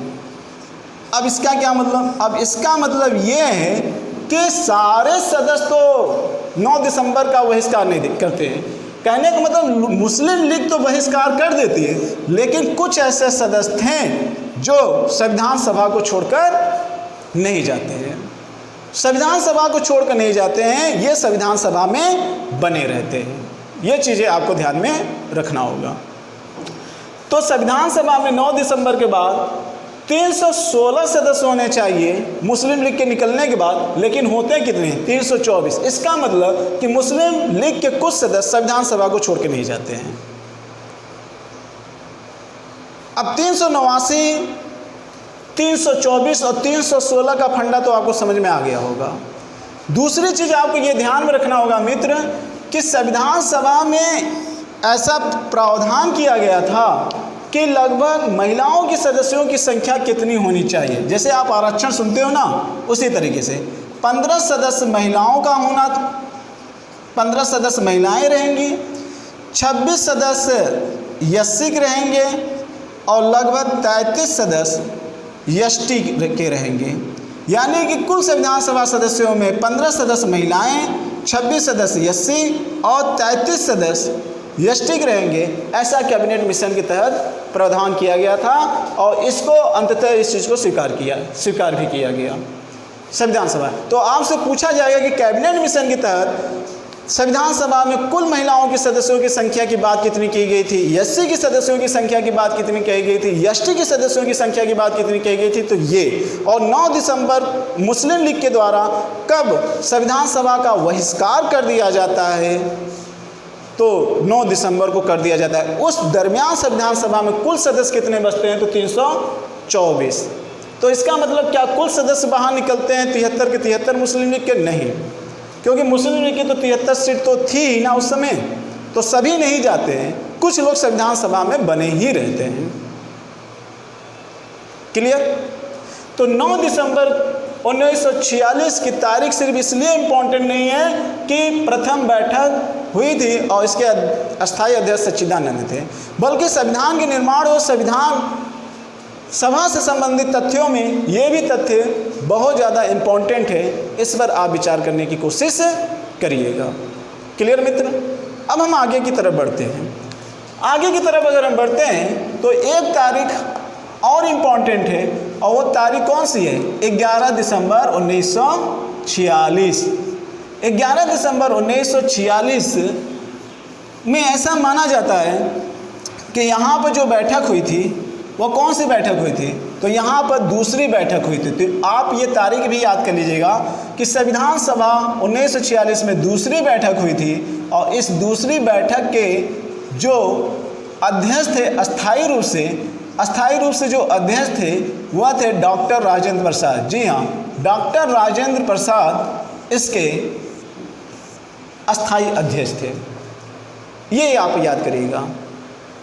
अब इसका क्या मतलब? अब इसका मतलब ये है कि सारे सदस्य तो 9 दिसंबर का बहिष्कार नहीं करते हैं। कहने का मतलब मुस्लिम लीग तो बहिष्कार कर देती है, लेकिन कुछ ऐसे सदस्य हैं जो संविधान सभा को छोड़कर नहीं जाते हैं। संविधान सभा को छोड़कर नहीं जाते हैं, ये संविधान सभा में बने रहते हैं। ये चीज़ें आपको ध्यान में रखना होगा। तो संविधान सभा में 9 दिसंबर के बाद 316 सदस्य होने चाहिए मुस्लिम लीग के निकलने के बाद, लेकिन होते कितने? 324। इसका मतलब कि मुस्लिम लीग के कुछ सदस्य संविधान सभा को छोड़ के नहीं जाते हैं। अब 389, 324 और 316 का फंडा तो आपको समझ में आ गया होगा। दूसरी चीज़ आपको ये ध्यान में रखना होगा मित्र कि संविधान सभा में ऐसा प्रावधान किया गया था कि लगभग महिलाओं की सदस्यों की संख्या कितनी होनी चाहिए। जैसे आप आरक्षण सुनते हो ना, उसी तरीके से 15 सदस्य महिलाओं का होना, 15 सदस्य महिलाएं रहेंगी, 26 सदस्य एससी के रहेंगे और लगभग 33 सदस्य एसटी के रहेंगे। यानी कि कुल संविधान सभा सदस्यों में 15 सदस्य महिलाएं, 26 सदस्य एससी और 33 सदस्य एसटी के रहेंगे। ऐसा कैबिनेट मिशन के तहत प्रावधान किया गया था और इसको अंततः इस चीज़ को स्वीकार भी किया गया संविधान सभा। तो आपसे पूछा जाएगा कि कैबिनेट मिशन के तहत संविधान सभा में कुल महिलाओं के सदस्यों की संख्या की बात कितनी की गई थी, एससी की सदस्यों की संख्या की बात कितनी कही गई थी, एसटी के सदस्यों की संख्या की बात कितनी कही गई थी, तो ये। और 9 दिसंबर मुस्लिम लीग के द्वारा कब संविधान सभा का बहिष्कार कर दिया जाता है, तो 9 दिसंबर को कर दिया जाता है। उस दरमियान संविधान सभा में कुल सदस्य कितने बचते हैं, तो 324। तो इसका मतलब क्या कुल सदस्य बाहर निकलते हैं 73 के 73 मुस्लिम लीग के? नहीं, क्योंकि मुस्लिम लीग की तो 73 सीट तो थी ही ना उस समय, तो सभी नहीं जाते हैं, कुछ लोग संविधान सभा में बने ही रहते हैं। क्लियर? तो 9 दिसंबर 1946 की तारीख सिर्फ इसलिए इम्पोर्टेंट नहीं है कि प्रथम बैठक हुई थी और इसके अस्थायी अध्यक्ष सच्चिदानंद थे, बल्कि संविधान के निर्माण और संविधान सभा से संबंधित तथ्यों में ये भी तथ्य बहुत ज़्यादा इम्पोर्टेंट है। इस पर आप विचार करने की कोशिश करिएगा। क्लियर मित्र? अब हम आगे की तरफ बढ़ते हैं। आगे की तरफ अगर हम बढ़ते हैं तो एक तारीख और इम्पोर्टेंट है, और वो तारीख कौन सी है? 11 दिसंबर 1946। 11 दिसंबर 1946 में ऐसा माना जाता है कि यहाँ पर जो बैठक हुई थी वो कौन सी बैठक हुई थी, तो यहाँ पर दूसरी बैठक हुई थी। तो आप ये तारीख भी याद कर लीजिएगा कि संविधान सभा 1946 में दूसरी बैठक हुई थी, और इस दूसरी बैठक के जो अध्यक्ष थे अस्थायी रूप से जो अध्यक्ष थे वह थे डॉक्टर राजेंद्र प्रसाद। जी हाँ, डॉक्टर राजेंद्र प्रसाद इसके अस्थायी अध्यक्ष थे। ये आप याद करिएगा,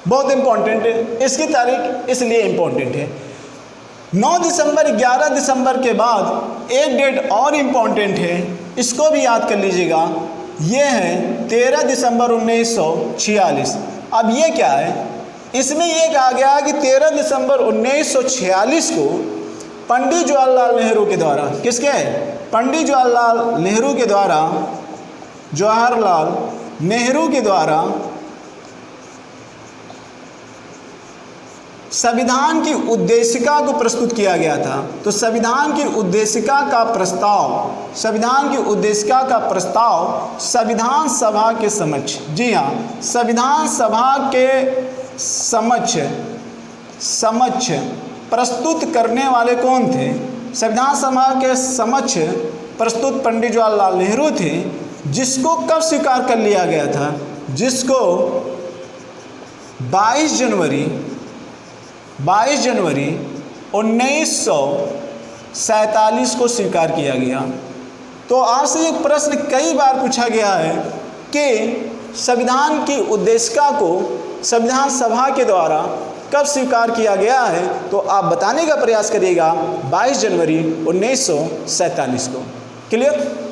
बहुत इम्पॉर्टेंट है। इसकी तारीख इसलिए इम्पॉर्टेंट है। 9 दिसंबर 11 दिसंबर के बाद एक डेट और इम्पॉर्टेंट है, इसको भी याद कर लीजिएगा। ये है 13 दिसंबर 1946। अब ये क्या है? इसमें ये कहा गया कि 13 दिसंबर 1946 को पंडित जवाहरलाल नेहरू के द्वारा, किसके? पंडित जवाहरलाल नेहरू के द्वारा संविधान की उद्देशिका को प्रस्तुत किया गया था। तो संविधान की उद्देशिका का प्रस्ताव संविधान सभा के समक्ष, जी हाँ, संविधान सभा के समक्ष प्रस्तुत करने वाले कौन थे? संविधान सभा के समक्ष प्रस्तुत पंडित जवाहरलाल नेहरू थे, जिसको कब स्वीकार कर लिया गया था? जिसको 22 जनवरी 1947 को स्वीकार किया गया। तो आपसे एक प्रश्न कई बार पूछा गया है कि संविधान की उद्देशिका को संविधान सभा के द्वारा कब स्वीकार किया गया है, तो आप बताने का प्रयास करिएगा 22 जनवरी 1947 को। क्लियर?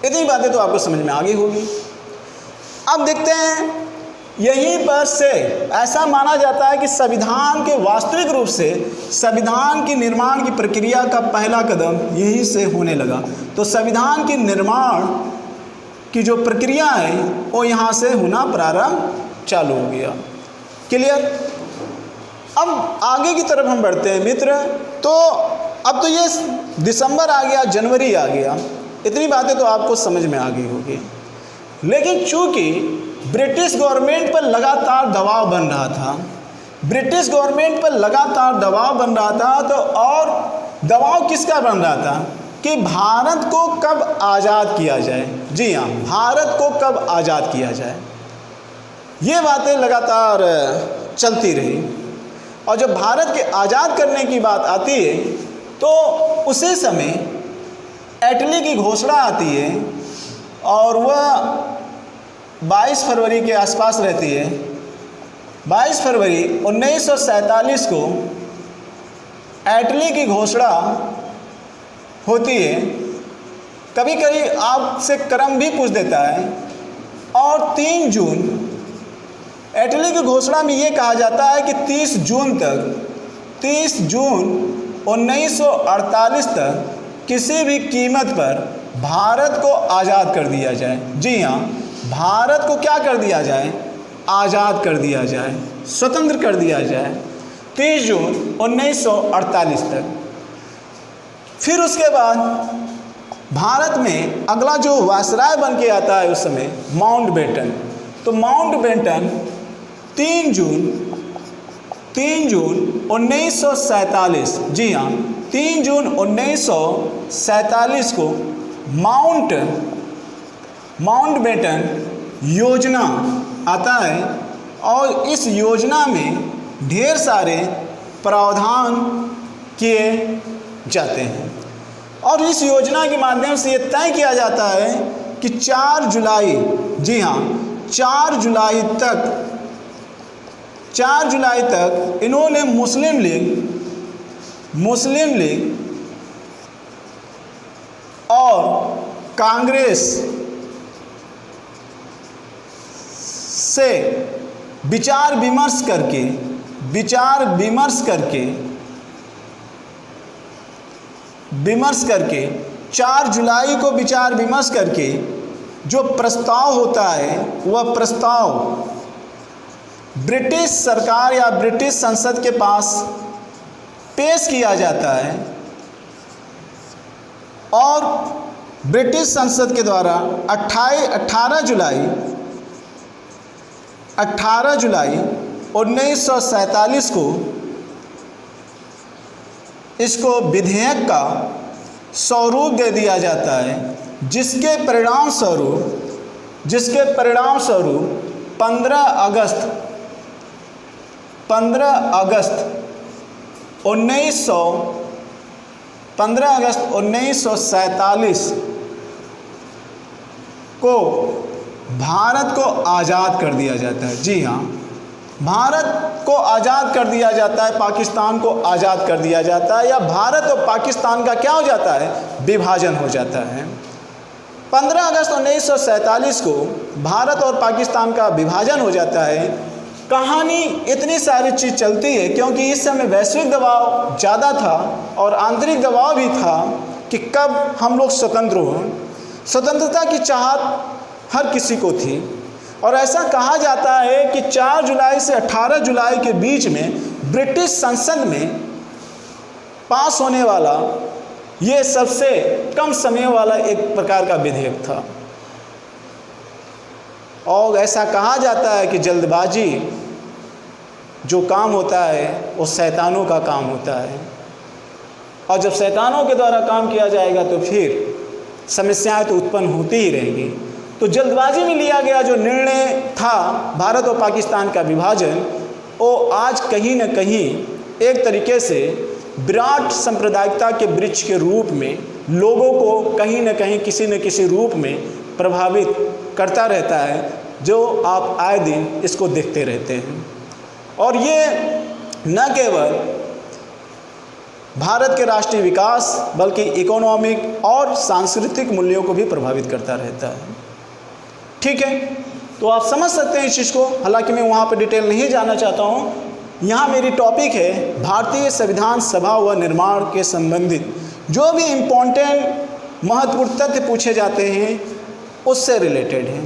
इतनी बातें तो आपको समझ में आ गई होगी। अब देखते हैं, यहीं पर से ऐसा माना जाता है कि संविधान के वास्तविक रूप से संविधान के निर्माण की प्रक्रिया का पहला कदम यहीं से होने लगा। तो संविधान के निर्माण की जो प्रक्रिया है वो यहाँ से होना प्रारंभ चालू हो गया। क्लियर? अब आगे की तरफ हम बढ़ते हैं मित्र। तो अब तो ये दिसंबर आ गया, जनवरी आ गया, इतनी बातें तो आपको समझ में आ गई होगी। लेकिन चूंकि ब्रिटिश गवर्नमेंट पर लगातार दबाव बन रहा था, ब्रिटिश गवर्नमेंट पर लगातार दबाव बन रहा था। तो और दबाव किसका बन रहा था कि भारत को कब आज़ाद किया जाए। जी हाँ, भारत को कब आज़ाद किया जाए, ये बातें लगातार चलती रही। और जब भारत के आज़ाद करने की बात आती है तो उसी समय एटली की घोषणा आती है और वह 22 फरवरी के आसपास रहती है। 22 फरवरी 1947 को एटली की घोषणा होती है। कभी कभी आपसे क्रम भी पूछ देता है। और 3 जून एटली की घोषणा में ये कहा जाता है कि 30 जून 1948 तक किसी भी कीमत पर भारत को आज़ाद कर दिया जाए। जी हाँ, भारत को क्या कर दिया जाए, आज़ाद कर दिया जाए, स्वतंत्र कर दिया जाए 30 जून 1948 तक। फिर उसके बाद भारत में अगला जो वायसराय बन के आता है उस समय माउंटबेटन। तो माउंटबेटन 3 जून 1947, जी हाँ 3 जून 1947 को माउंटबेटन योजना आता है। और इस योजना में ढेर सारे प्रावधान किए जाते हैं। और इस योजना के माध्यम से ये तय किया जाता है कि 4 जुलाई, जी हाँ 4 जुलाई तक इन्होंने मुस्लिम लीग और कांग्रेस से विचार विमर्श करके 4 जुलाई को विचार विमर्श करके जो प्रस्ताव होता है वह प्रस्ताव ब्रिटिश सरकार या ब्रिटिश संसद के पास पेश किया जाता है। और ब्रिटिश संसद के द्वारा 18 जुलाई 1947 को इसको विधेयक का स्वरूप दे दिया जाता है, जिसके परिणाम स्वरूप 15 अगस्त 1947 को भारत को आज़ाद कर दिया जाता है। जी हाँ, भारत को आज़ाद कर दिया जाता है, पाकिस्तान को आज़ाद कर दिया जाता है, या भारत और पाकिस्तान का क्या हो जाता है, विभाजन हो जाता है। 15 अगस्त 1947 को भारत और पाकिस्तान का विभाजन हो जाता है। कहानी इतनी सारी चीज़ चलती है क्योंकि इस समय वैश्विक दबाव ज़्यादा था और आंतरिक दबाव भी था कि कब हम लोग स्वतंत्र हों। स्वतंत्रता की चाहत हर किसी को थी। और ऐसा कहा जाता है कि 4 जुलाई से 18 जुलाई के बीच में ब्रिटिश संसद में पास होने वाला ये सबसे कम समय वाला एक प्रकार का विधेयक था। और ऐसा कहा जाता है कि जल्दबाजी जो काम होता है वो शैतानों का काम होता है। और जब शैतानों के द्वारा काम किया जाएगा तो फिर समस्याएं तो उत्पन्न होती ही रहेंगी। तो जल्दबाजी में लिया गया जो निर्णय था भारत और पाकिस्तान का विभाजन, वो आज कहीं न कहीं एक तरीके से विराट सांप्रदायिकता के वृक्ष के रूप में लोगों को कहीं न कहीं किसी न किसी रूप में प्रभावित करता रहता है, जो आप आए दिन इसको देखते रहते हैं। और ये न केवल भारत के राष्ट्रीय विकास बल्कि इकोनॉमिक और सांस्कृतिक मूल्यों को भी प्रभावित करता रहता है। ठीक है, तो आप समझ सकते हैं इस चीज़ को। हालांकि मैं वहाँ पर डिटेल नहीं जाना चाहता हूँ। यहाँ मेरी टॉपिक है भारतीय संविधान सभा व निर्माण के संबंधित जो भी इम्पोर्टेंट महत्वपूर्ण तथ्य पूछे जाते हैं उससे रिलेटेड है।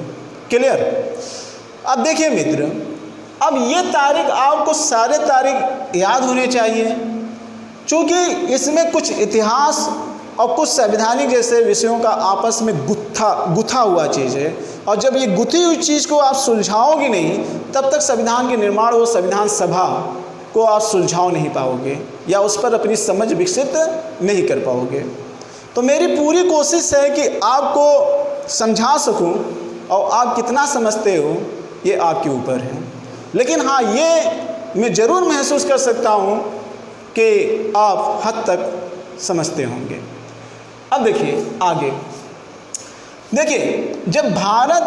क्लियर? अब देखिए मित्र, अब ये तारीख आपको सारे तारीख याद होने चाहिए, क्योंकि इसमें कुछ इतिहास और कुछ संवैधानिक जैसे विषयों का आपस में गुथा हुआ चीज़ है। और जब ये गुथी हुई चीज़ को आप सुलझाओगे नहीं, तब तक संविधान के निर्माण और संविधान सभा को आप सुलझा नहीं पाओगे या उस पर अपनी समझ विकसित नहीं कर पाओगे। तो मेरी पूरी कोशिश है कि आपको समझा सकूं, और आप कितना समझते हो ये आपके ऊपर है। लेकिन हाँ, ये मैं ज़रूर महसूस कर सकता हूँ कि आप हद तक समझते होंगे। अब देखिए आगे, देखिए जब भारत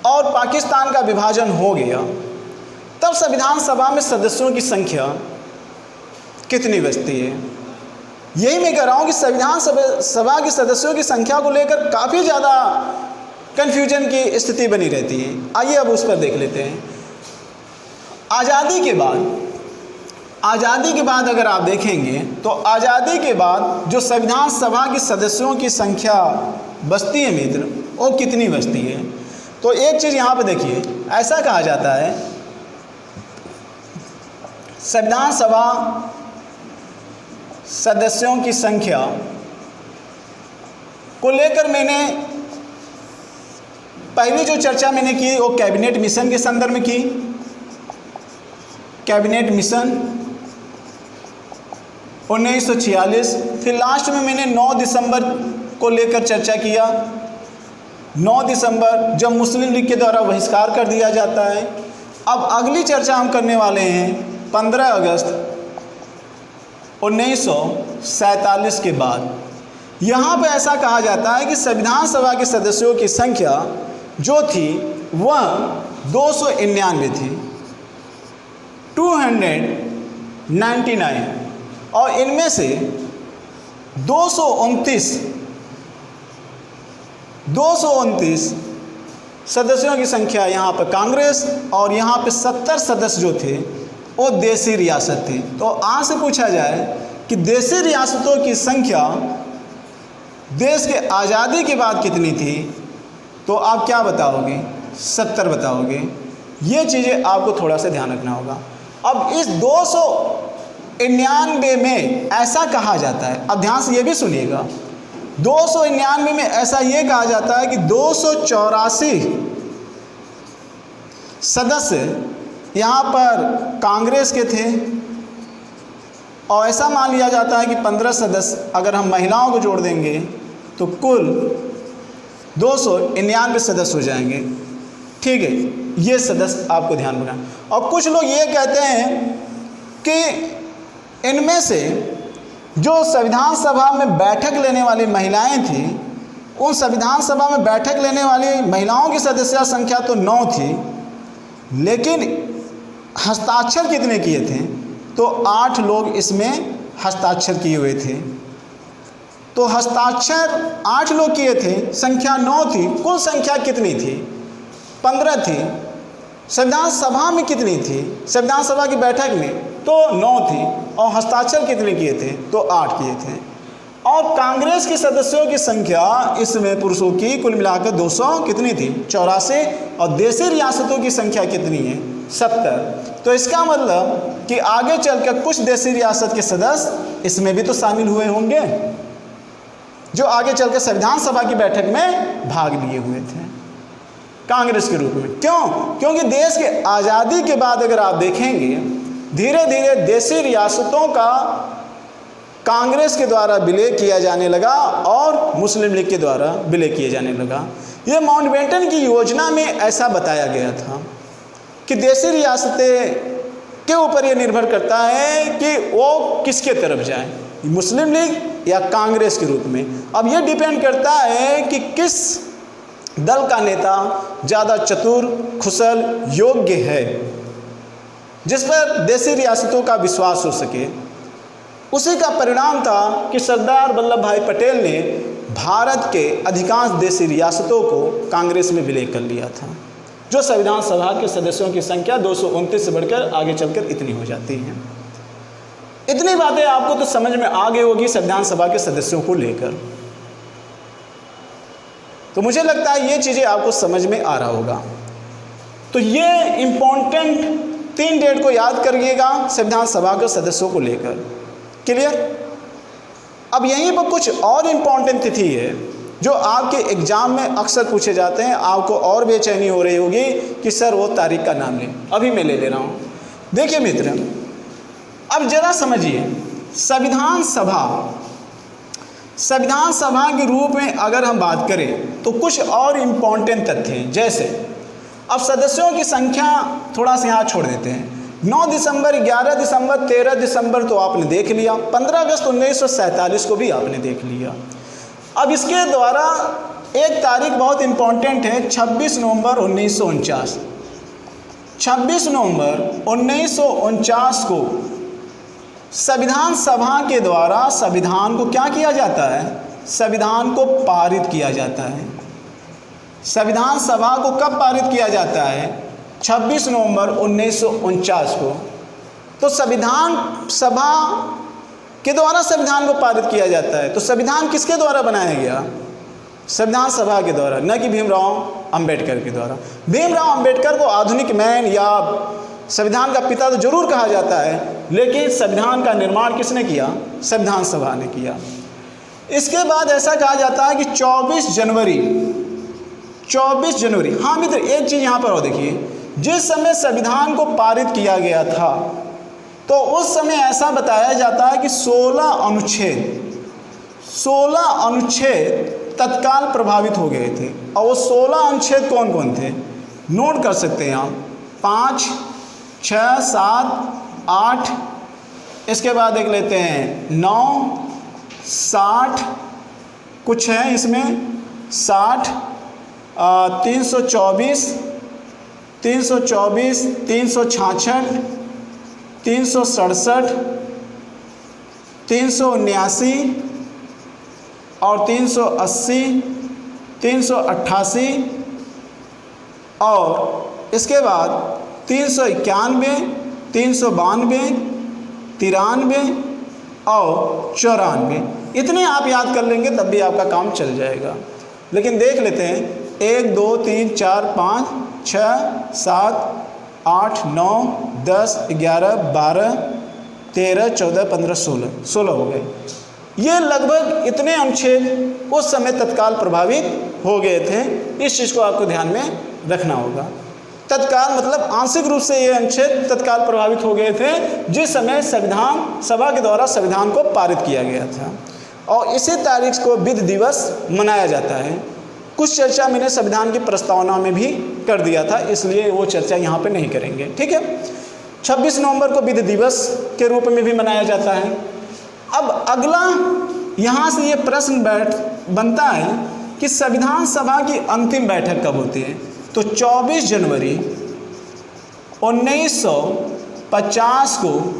और पाकिस्तान का विभाजन हो गया तब संविधान सभा में सदस्यों की संख्या कितनी बचती है? यही मैं कह रहा हूँ कि संविधान सभा के सदस्यों की संख्या को लेकर काफ़ी ज़्यादा कन्फ्यूजन की स्थिति बनी रहती है। आइए अब उस पर देख लेते हैं। आज़ादी के बाद अगर आप देखेंगे तो आज़ादी के बाद जो संविधान सभा के सदस्यों की संख्या बचती है मित्र, वो कितनी बचती है? तो एक चीज़ यहाँ पे देखिए, ऐसा कहा जाता है संविधान सभा सदस्यों की संख्या को लेकर मैंने पहली जो चर्चा मैंने की वो कैबिनेट मिशन के संदर्भ में की। Cabinet mission 1946। फिर लास्ट में मैंने 9 दिसंबर को लेकर चर्चा किया। 9 दिसंबर जब मुस्लिम लीग के द्वारा बहिष्कार कर दिया जाता है। अब अगली चर्चा हम करने वाले हैं 15 अगस्त 1947 के बाद। यहाँ पर ऐसा कहा जाता है कि संविधान सभा के सदस्यों की संख्या जो थी वह 299 थी, 299, और इनमें से 229 सदस्यों की संख्या यहाँ पर कांग्रेस, और यहाँ पे 70 सदस्य जो थे वो देशी रियासत थी। तो आज से पूछा जाए कि देशी रियासतों की संख्या देश के आज़ादी के बाद कितनी थी, तो आप क्या बताओगे? 70 बताओगे। ये चीज़ें आपको थोड़ा सा ध्यान रखना होगा। अब इस 299 में ऐसा कहा जाता है, अब ध्यान से ये भी सुनिएगा, 299 में ऐसा ये कहा जाता है कि 284 सदस्य यहाँ पर कांग्रेस के थे, और ऐसा मान लिया जाता है कि 15 सदस्य अगर हम महिलाओं को जोड़ देंगे तो कुल 299 सदस्य हो जाएंगे। ठीक है, ये सदस्य आपको ध्यान रखना। और कुछ लोग ये कहते हैं कि इनमें से जो संविधान सभा में बैठक लेने वाली महिलाएं थी, उन संविधान सभा में बैठक लेने वाली महिलाओं की सदस्य संख्या तो 9 थी, लेकिन हस्ताक्षर कितने किए थे? तो 8 लोग इसमें हस्ताक्षर किए हुए थे। तो हस्ताक्षर 8 लोग किए थे, संख्या 9 थी। कुल संख्या कितनी थी? 15 थी। संविधान सभा में कितनी थी? संविधान सभा की बैठक में तो 9 थी, और हस्ताक्षर कितने किए थे? तो 8 किए थे। और कांग्रेस के सदस्यों की संख्या इसमें पुरुषों की कुल मिलाकर 200 कितनी थी? 84, और देशी रियासतों की संख्या कितनी है? 70। तो इसका मतलब कि आगे चलकर कुछ देशी रियासत के सदस्य इसमें भी तो शामिल हुए होंगे, जो आगे चलकर संविधान सभा की बैठक में भाग लिए हुए थे कांग्रेस के रूप में। क्यों? क्योंकि देश के आज़ादी के बाद अगर आप देखेंगे, धीरे धीरे देशी रियासतों का कांग्रेस के द्वारा विलय किया जाने लगा और मुस्लिम लीग के द्वारा विलय किया जाने लगा। ये माउंटबेटन की योजना में ऐसा बताया गया था कि देशी रियासतें के ऊपर ये निर्भर करता है कि वो किसके तरफ जाए, मुस्लिम लीग या कांग्रेस के रूप में। अब ये डिपेंड करता है कि किस दल का नेता ज़्यादा चतुर, कुशल, योग्य है, जिस पर देशी रियासतों का विश्वास हो सके। उसी का परिणाम था कि सरदार वल्लभ भाई पटेल ने भारत के अधिकांश देशी रियासतों को कांग्रेस में विलय कर लिया था, जो संविधान सभा के सदस्यों की संख्या 229 से बढ़कर आगे चलकर इतनी हो जाती है। इतनी बातें आपको तो समझ में आ गई होगी संविधान सभा के सदस्यों को लेकर। तो मुझे लगता है ये चीज़ें आपको समझ में आ रहा होगा। तो ये इम्पोर्टेंट 3 डेट को याद करिएगा संविधान सभा के सदस्यों को लेकर। क्लियर? अब यहीं पर कुछ और इम्पोर्टेंट तिथि है जो आपके एग्जाम में अक्सर पूछे जाते हैं। आपको और बेचैनी हो रही होगी कि सर वो तारीख का नाम लें। अभी मैं ले रहा हूँ। देखिए मित्र, अब जरा समझिए, संविधान सभा के रूप में अगर हम बात करें तो कुछ और इम्पोर्टेंट तथ्य हैं। जैसे अब सदस्यों की संख्या थोड़ा सा यहाँ छोड़ देते हैं। 9 दिसंबर, 11 दिसंबर, 13 दिसंबर तो आपने देख लिया, 15 अगस्त 1947 को भी आपने देख लिया। अब इसके द्वारा एक तारीख बहुत इम्पोर्टेंट है, 26 नवंबर 1949। 26 नवंबर 1949 को संविधान सभा के द्वारा संविधान को क्या किया जाता है? संविधान को पारित किया जाता है। संविधान सभा को कब पारित किया जाता है? 26 नवंबर 1949 को। तो संविधान सभा के द्वारा संविधान को पारित किया जाता है। तो संविधान किसके द्वारा बनाया गया? संविधान सभा के द्वारा, न कि भीमराव अंबेडकर के द्वारा। भीमराव अंबेडकर को आधुनिक मैन या संविधान का पिता तो जरूर कहा जाता है, लेकिन संविधान का निर्माण किसने किया? संविधान सभा ने किया। इसके बाद ऐसा कहा जाता है कि 24 जनवरी, हाँ मित्र एक चीज़ यहाँ पर और देखिए, जिस समय संविधान को पारित किया गया था तो उस समय ऐसा बताया जाता है कि 16 अनुच्छेद तत्काल प्रभावित हो गए थे। और वो 16 अनुच्छेद कौन कौन थे? नोट कर सकते हैं आप, 5, 6, 7, 8, इसके बाद देख लेते हैं 9, 60, कुछ है इसमें 60, 324, 366, 367, 379 और 380, 388 और इसके बाद 391, 392, 93 और 94। इतने आप याद कर लेंगे तब भी आपका काम चल जाएगा। लेकिन देख लेते हैं 1, 2, 3, 4, 5, 6, 7, 8, 9, 10, 11, 12, 13, 14, 15, 16 हो गए। ये लगभग इतने अनुच्छेद उस समय तत्काल प्रभावित हो गए थे। इस चीज़ को आपको ध्यान में रखना होगा। तत्काल मतलब आंशिक रूप से ये अनुच्छेद तत्काल प्रभावित हो गए थे जिस समय संविधान सभा के द्वारा संविधान को पारित किया गया था। और इसी तारीख को विधि दिवस मनाया जाता है। कुछ चर्चा मैंने संविधान की प्रस्तावना में भी कर दिया था, इसलिए वो चर्चा यहाँ पे नहीं करेंगे, ठीक है। 26 नवंबर को विधि दिवस के रूप में भी मनाया जाता है। अब अगला यहाँ से ये प्रश्न बनता है कि संविधान सभा की अंतिम बैठक कब होती है? तो 24 जनवरी 1950 को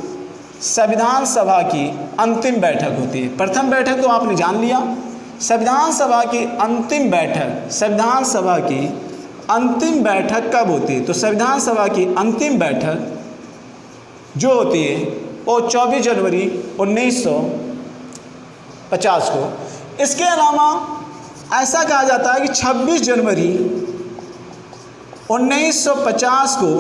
संविधान सभा की अंतिम बैठक होती है। प्रथम बैठक तो आपने जान लिया। संविधान सभा की अंतिम बैठक कब होती है? तो संविधान सभा की अंतिम बैठक जो होती है वो 24 जनवरी 1950 को। इसके अलावा ऐसा कहा जाता है कि 26 जनवरी 1950 को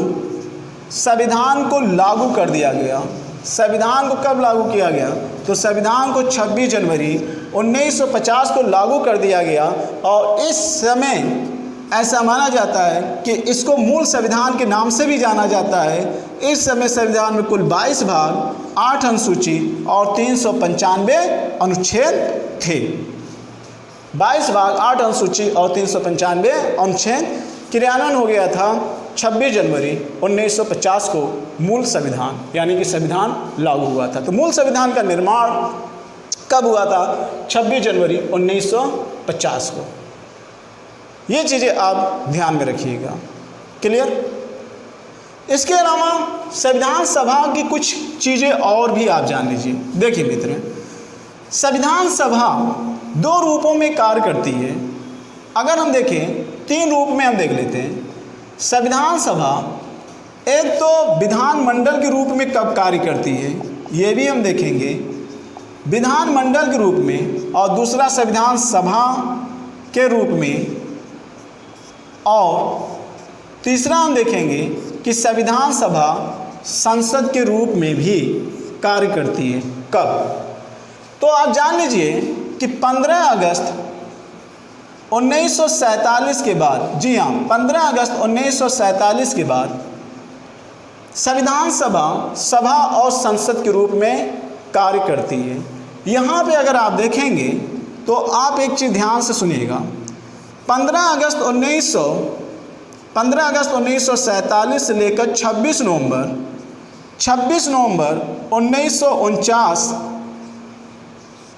संविधान को लागू कर दिया गया। संविधान को कब लागू किया गया? तो संविधान को 26 जनवरी 1950 को लागू कर दिया गया। और इस समय ऐसा माना जाता है कि इसको मूल संविधान के नाम से भी जाना जाता है। इस समय संविधान में कुल 22 भाग, 8 अनुसूची और 395 अनुच्छेद थे। 22 भाग, 8 अनुसूची और 395 अनुच्छेद क्रियान्वयन हो गया था 26 जनवरी 1950 को मूल संविधान, यानी कि संविधान लागू हुआ था। तो मूल संविधान का निर्माण कब हुआ था? 26 जनवरी 1950 को। ये चीज़ें आप ध्यान में रखिएगा। क्लियर? इसके अलावा संविधान सभा की कुछ चीज़ें और भी आप जान लीजिए। देखिए मित्र, संविधान सभा 2 रूपों में कार्य करती है। अगर हम देखें 3 रूप में हम देख लेते हैं। संविधान सभा एक तो विधानमंडल के रूप में कब कार्य करती है, ये भी हम देखेंगे, विधानमंडल के रूप में, और दूसरा संविधान सभा के रूप में, और तीसरा हम देखेंगे कि संविधान सभा संसद के रूप में भी कार्य करती है। कब? तो आप जान लीजिए कि 15 अगस्त 1947 के बाद, जी हाँ, 15 अगस्त 1947 के बाद संविधान सभा और संसद के रूप में कार्य करती है। यहाँ पे अगर आप देखेंगे तो आप एक चीज़ ध्यान से सुनिएगा। 15 अगस्त 1947 से लेकर 26 नवंबर 1949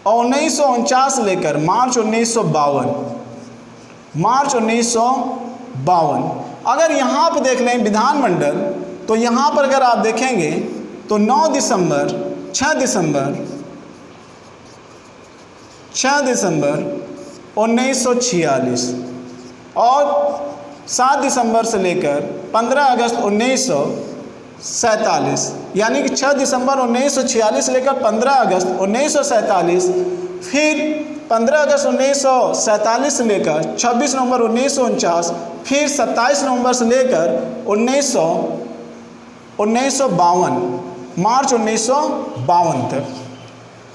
और 1949 से लेकर मार्च 1952 अगर यहाँ पे देख लें विधानमंडल, तो यहाँ पर अगर आप देखेंगे तो 6 दिसंबर 1946 और 7 दिसंबर से लेकर 15 अगस्त 1947, यानी कि 6 दिसंबर 1946 से लेकर 15 अगस्त 1947, फिर 15 अगस्त 1947 से लेकर 26 नवंबर 1949, फिर 27 नवंबर से लेकर 1952 मार्च 1952 तक।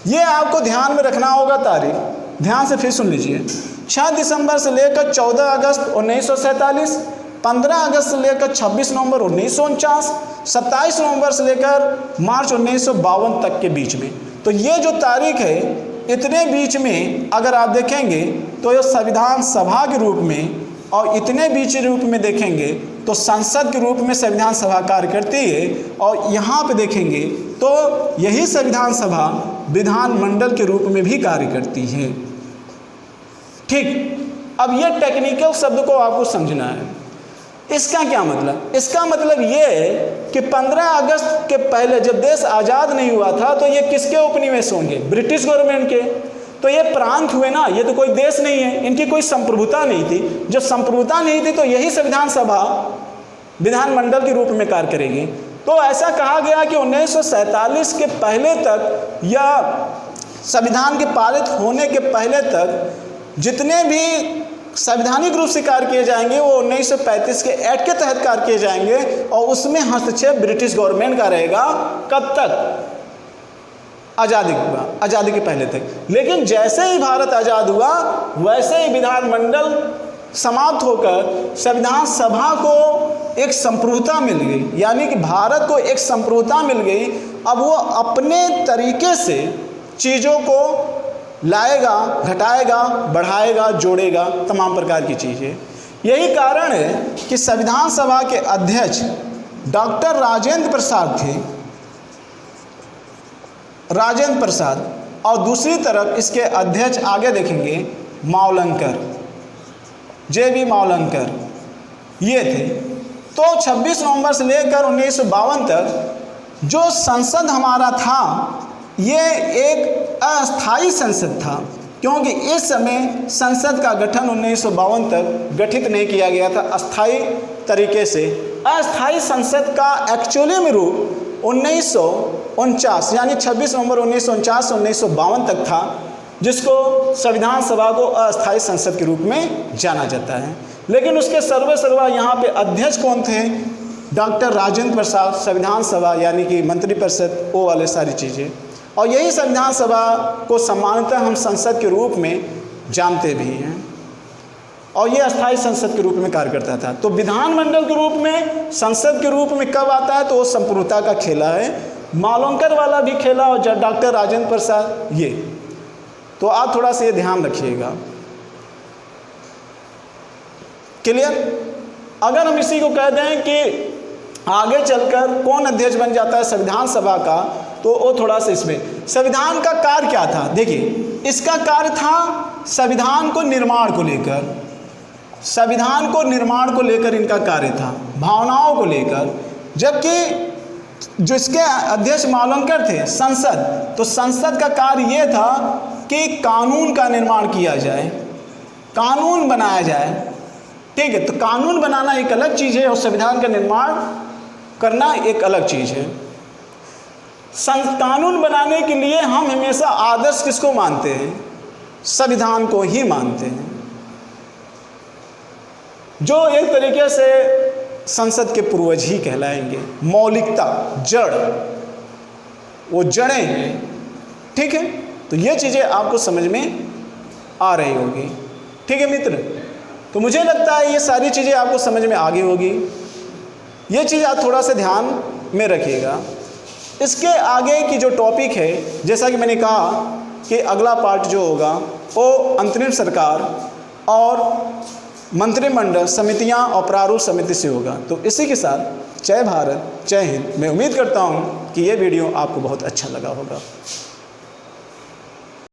ये आपको ध्यान में रखना होगा तारीख, ध्यान से फिर सुन लीजिए। 6 दिसंबर से लेकर 14 अगस्त 1947, 15 अगस्त से लेकर 26 नवंबर 1949, 27 नवंबर से लेकर मार्च 1952 तक के बीच में। तो ये जो तारीख है, इतने बीच में अगर आप देखेंगे तो ये संविधान सभा के रूप में, और इतने बीच रूप में देखेंगे तो संसद के रूप में संविधान सभा कार्य करती है। और यहाँ पे देखेंगे तो यही संविधान सभा विधानमंडल के रूप में भी कार्य करती है। ठीक, अब ये टेक्निकल शब्द को आपको समझना है। इसका क्या मतलब? इसका मतलब ये है कि 15 अगस्त के पहले जब देश आज़ाद नहीं हुआ था तो ये किसके उपनिवेश होंगे? ब्रिटिश गवर्नमेंट के। तो ये प्रांत हुए ना, ये तो कोई देश नहीं है, इनकी कोई संप्रभुता नहीं थी। जब संप्रभुता नहीं थी तो यही संविधान सभा विधानमंडल के रूप में कार्य करेगी। तो ऐसा कहा गया कि 1947 के पहले तक या संविधान के पारित होने के पहले तक जितने भी संवैधानिक रूप से कार्य किए जाएंगे वो 1935 के एक्ट के तहत कार्य किए जाएंगे, और उसमें हस्तक्षेप ब्रिटिश गवर्नमेंट का रहेगा। कब तक? आज़ादी के पहले तक। लेकिन जैसे ही भारत आज़ाद हुआ वैसे ही विधानमंडल समाप्त होकर संविधान सभा को एक संप्रभुता मिल गई, यानी कि भारत को एक संप्रभुता मिल गई। अब वो अपने तरीके से चीज़ों को लाएगा, घटाएगा, बढ़ाएगा, जोड़ेगा, तमाम प्रकार की चीज़ें। यही कारण है कि संविधान सभा के अध्यक्ष डॉक्टर राजेंद्र प्रसाद थे, राजेंद्र प्रसाद, और दूसरी तरफ इसके अध्यक्ष आगे देखेंगे मावलंकर, JB मावलंकर, ये थे। तो 26 नवंबर से लेकर 1952 तक जो संसद हमारा था ये एक अस्थायी संसद था, क्योंकि इस समय संसद का गठन 1952 तक गठित नहीं किया गया था अस्थायी तरीके से। अस्थायी संसद का एक्चुअली में रूप 1949 यानी 26 नवंबर 1949 से 1952 तक था, जिसको संविधान सभा को अस्थायी संसद के रूप में जाना जाता है। लेकिन उसके सर्वा यहाँ पे अध्यक्ष कौन थे? डॉक्टर राजेंद्र प्रसाद, संविधान सभा यानी कि मंत्रिपरिषद, वो वाले सारी चीज़ें। और यही संविधान सभा को सामान्यतः हम संसद के रूप में जानते भी हैं, और ये अस्थायी संसद के रूप में कार्य करता था। तो विधानमंडल के रूप में, संसद के रूप में कब आता है तो वो संप्रभुता का खेला है। मावलंकर वाला भी खेला और डॉक्टर राजेंद्र प्रसाद, ये तो आप थोड़ा सा ये ध्यान रखिएगा। क्लियर? अगर हम इसी को कह दें कि आगे चलकर कौन अध्यक्ष बन जाता है संविधान सभा का, तो वो थोड़ा सा इसमें संविधान का कार्य क्या था। देखिए, इसका कार्य था संविधान को निर्माण को लेकर, संविधान को निर्माण को लेकर इनका कार्य था, भावनाओं को लेकर। जबकि जो इसके अध्यक्ष मावलंकर थे संसद, तो संसद का कार्य ये था कि कानून का निर्माण किया जाए, कानून बनाया जाए। ठीक है, तो कानून बनाना एक अलग चीज़ है और संविधान का निर्माण करना एक अलग चीज़ है। कानून बनाने के लिए हम हमेशा आदर्श किसको मानते हैं? संविधान को ही मानते हैं, जो एक तरीके से संसद के पूर्वज ही कहलाएंगे। मौलिकता, जड़, वो जड़ें हैं। ठीक है, तो ये चीज़ें आपको समझ में आ रही होगी। ठीक है मित्र, तो मुझे लगता है ये सारी चीज़ें आपको समझ में आ गई होगी। ये चीज़ आप थोड़ा सा ध्यान में रखिएगा। इसके आगे की जो टॉपिक है, जैसा कि मैंने कहा कि अगला पार्ट जो होगा वो अंतरिम सरकार और मंत्रिमंडल समितियां और प्रारूप समिति से होगा। तो इसी के साथ जय भारत, जय हिंद। मैं उम्मीद करता हूं कि ये वीडियो आपको बहुत अच्छा लगा होगा।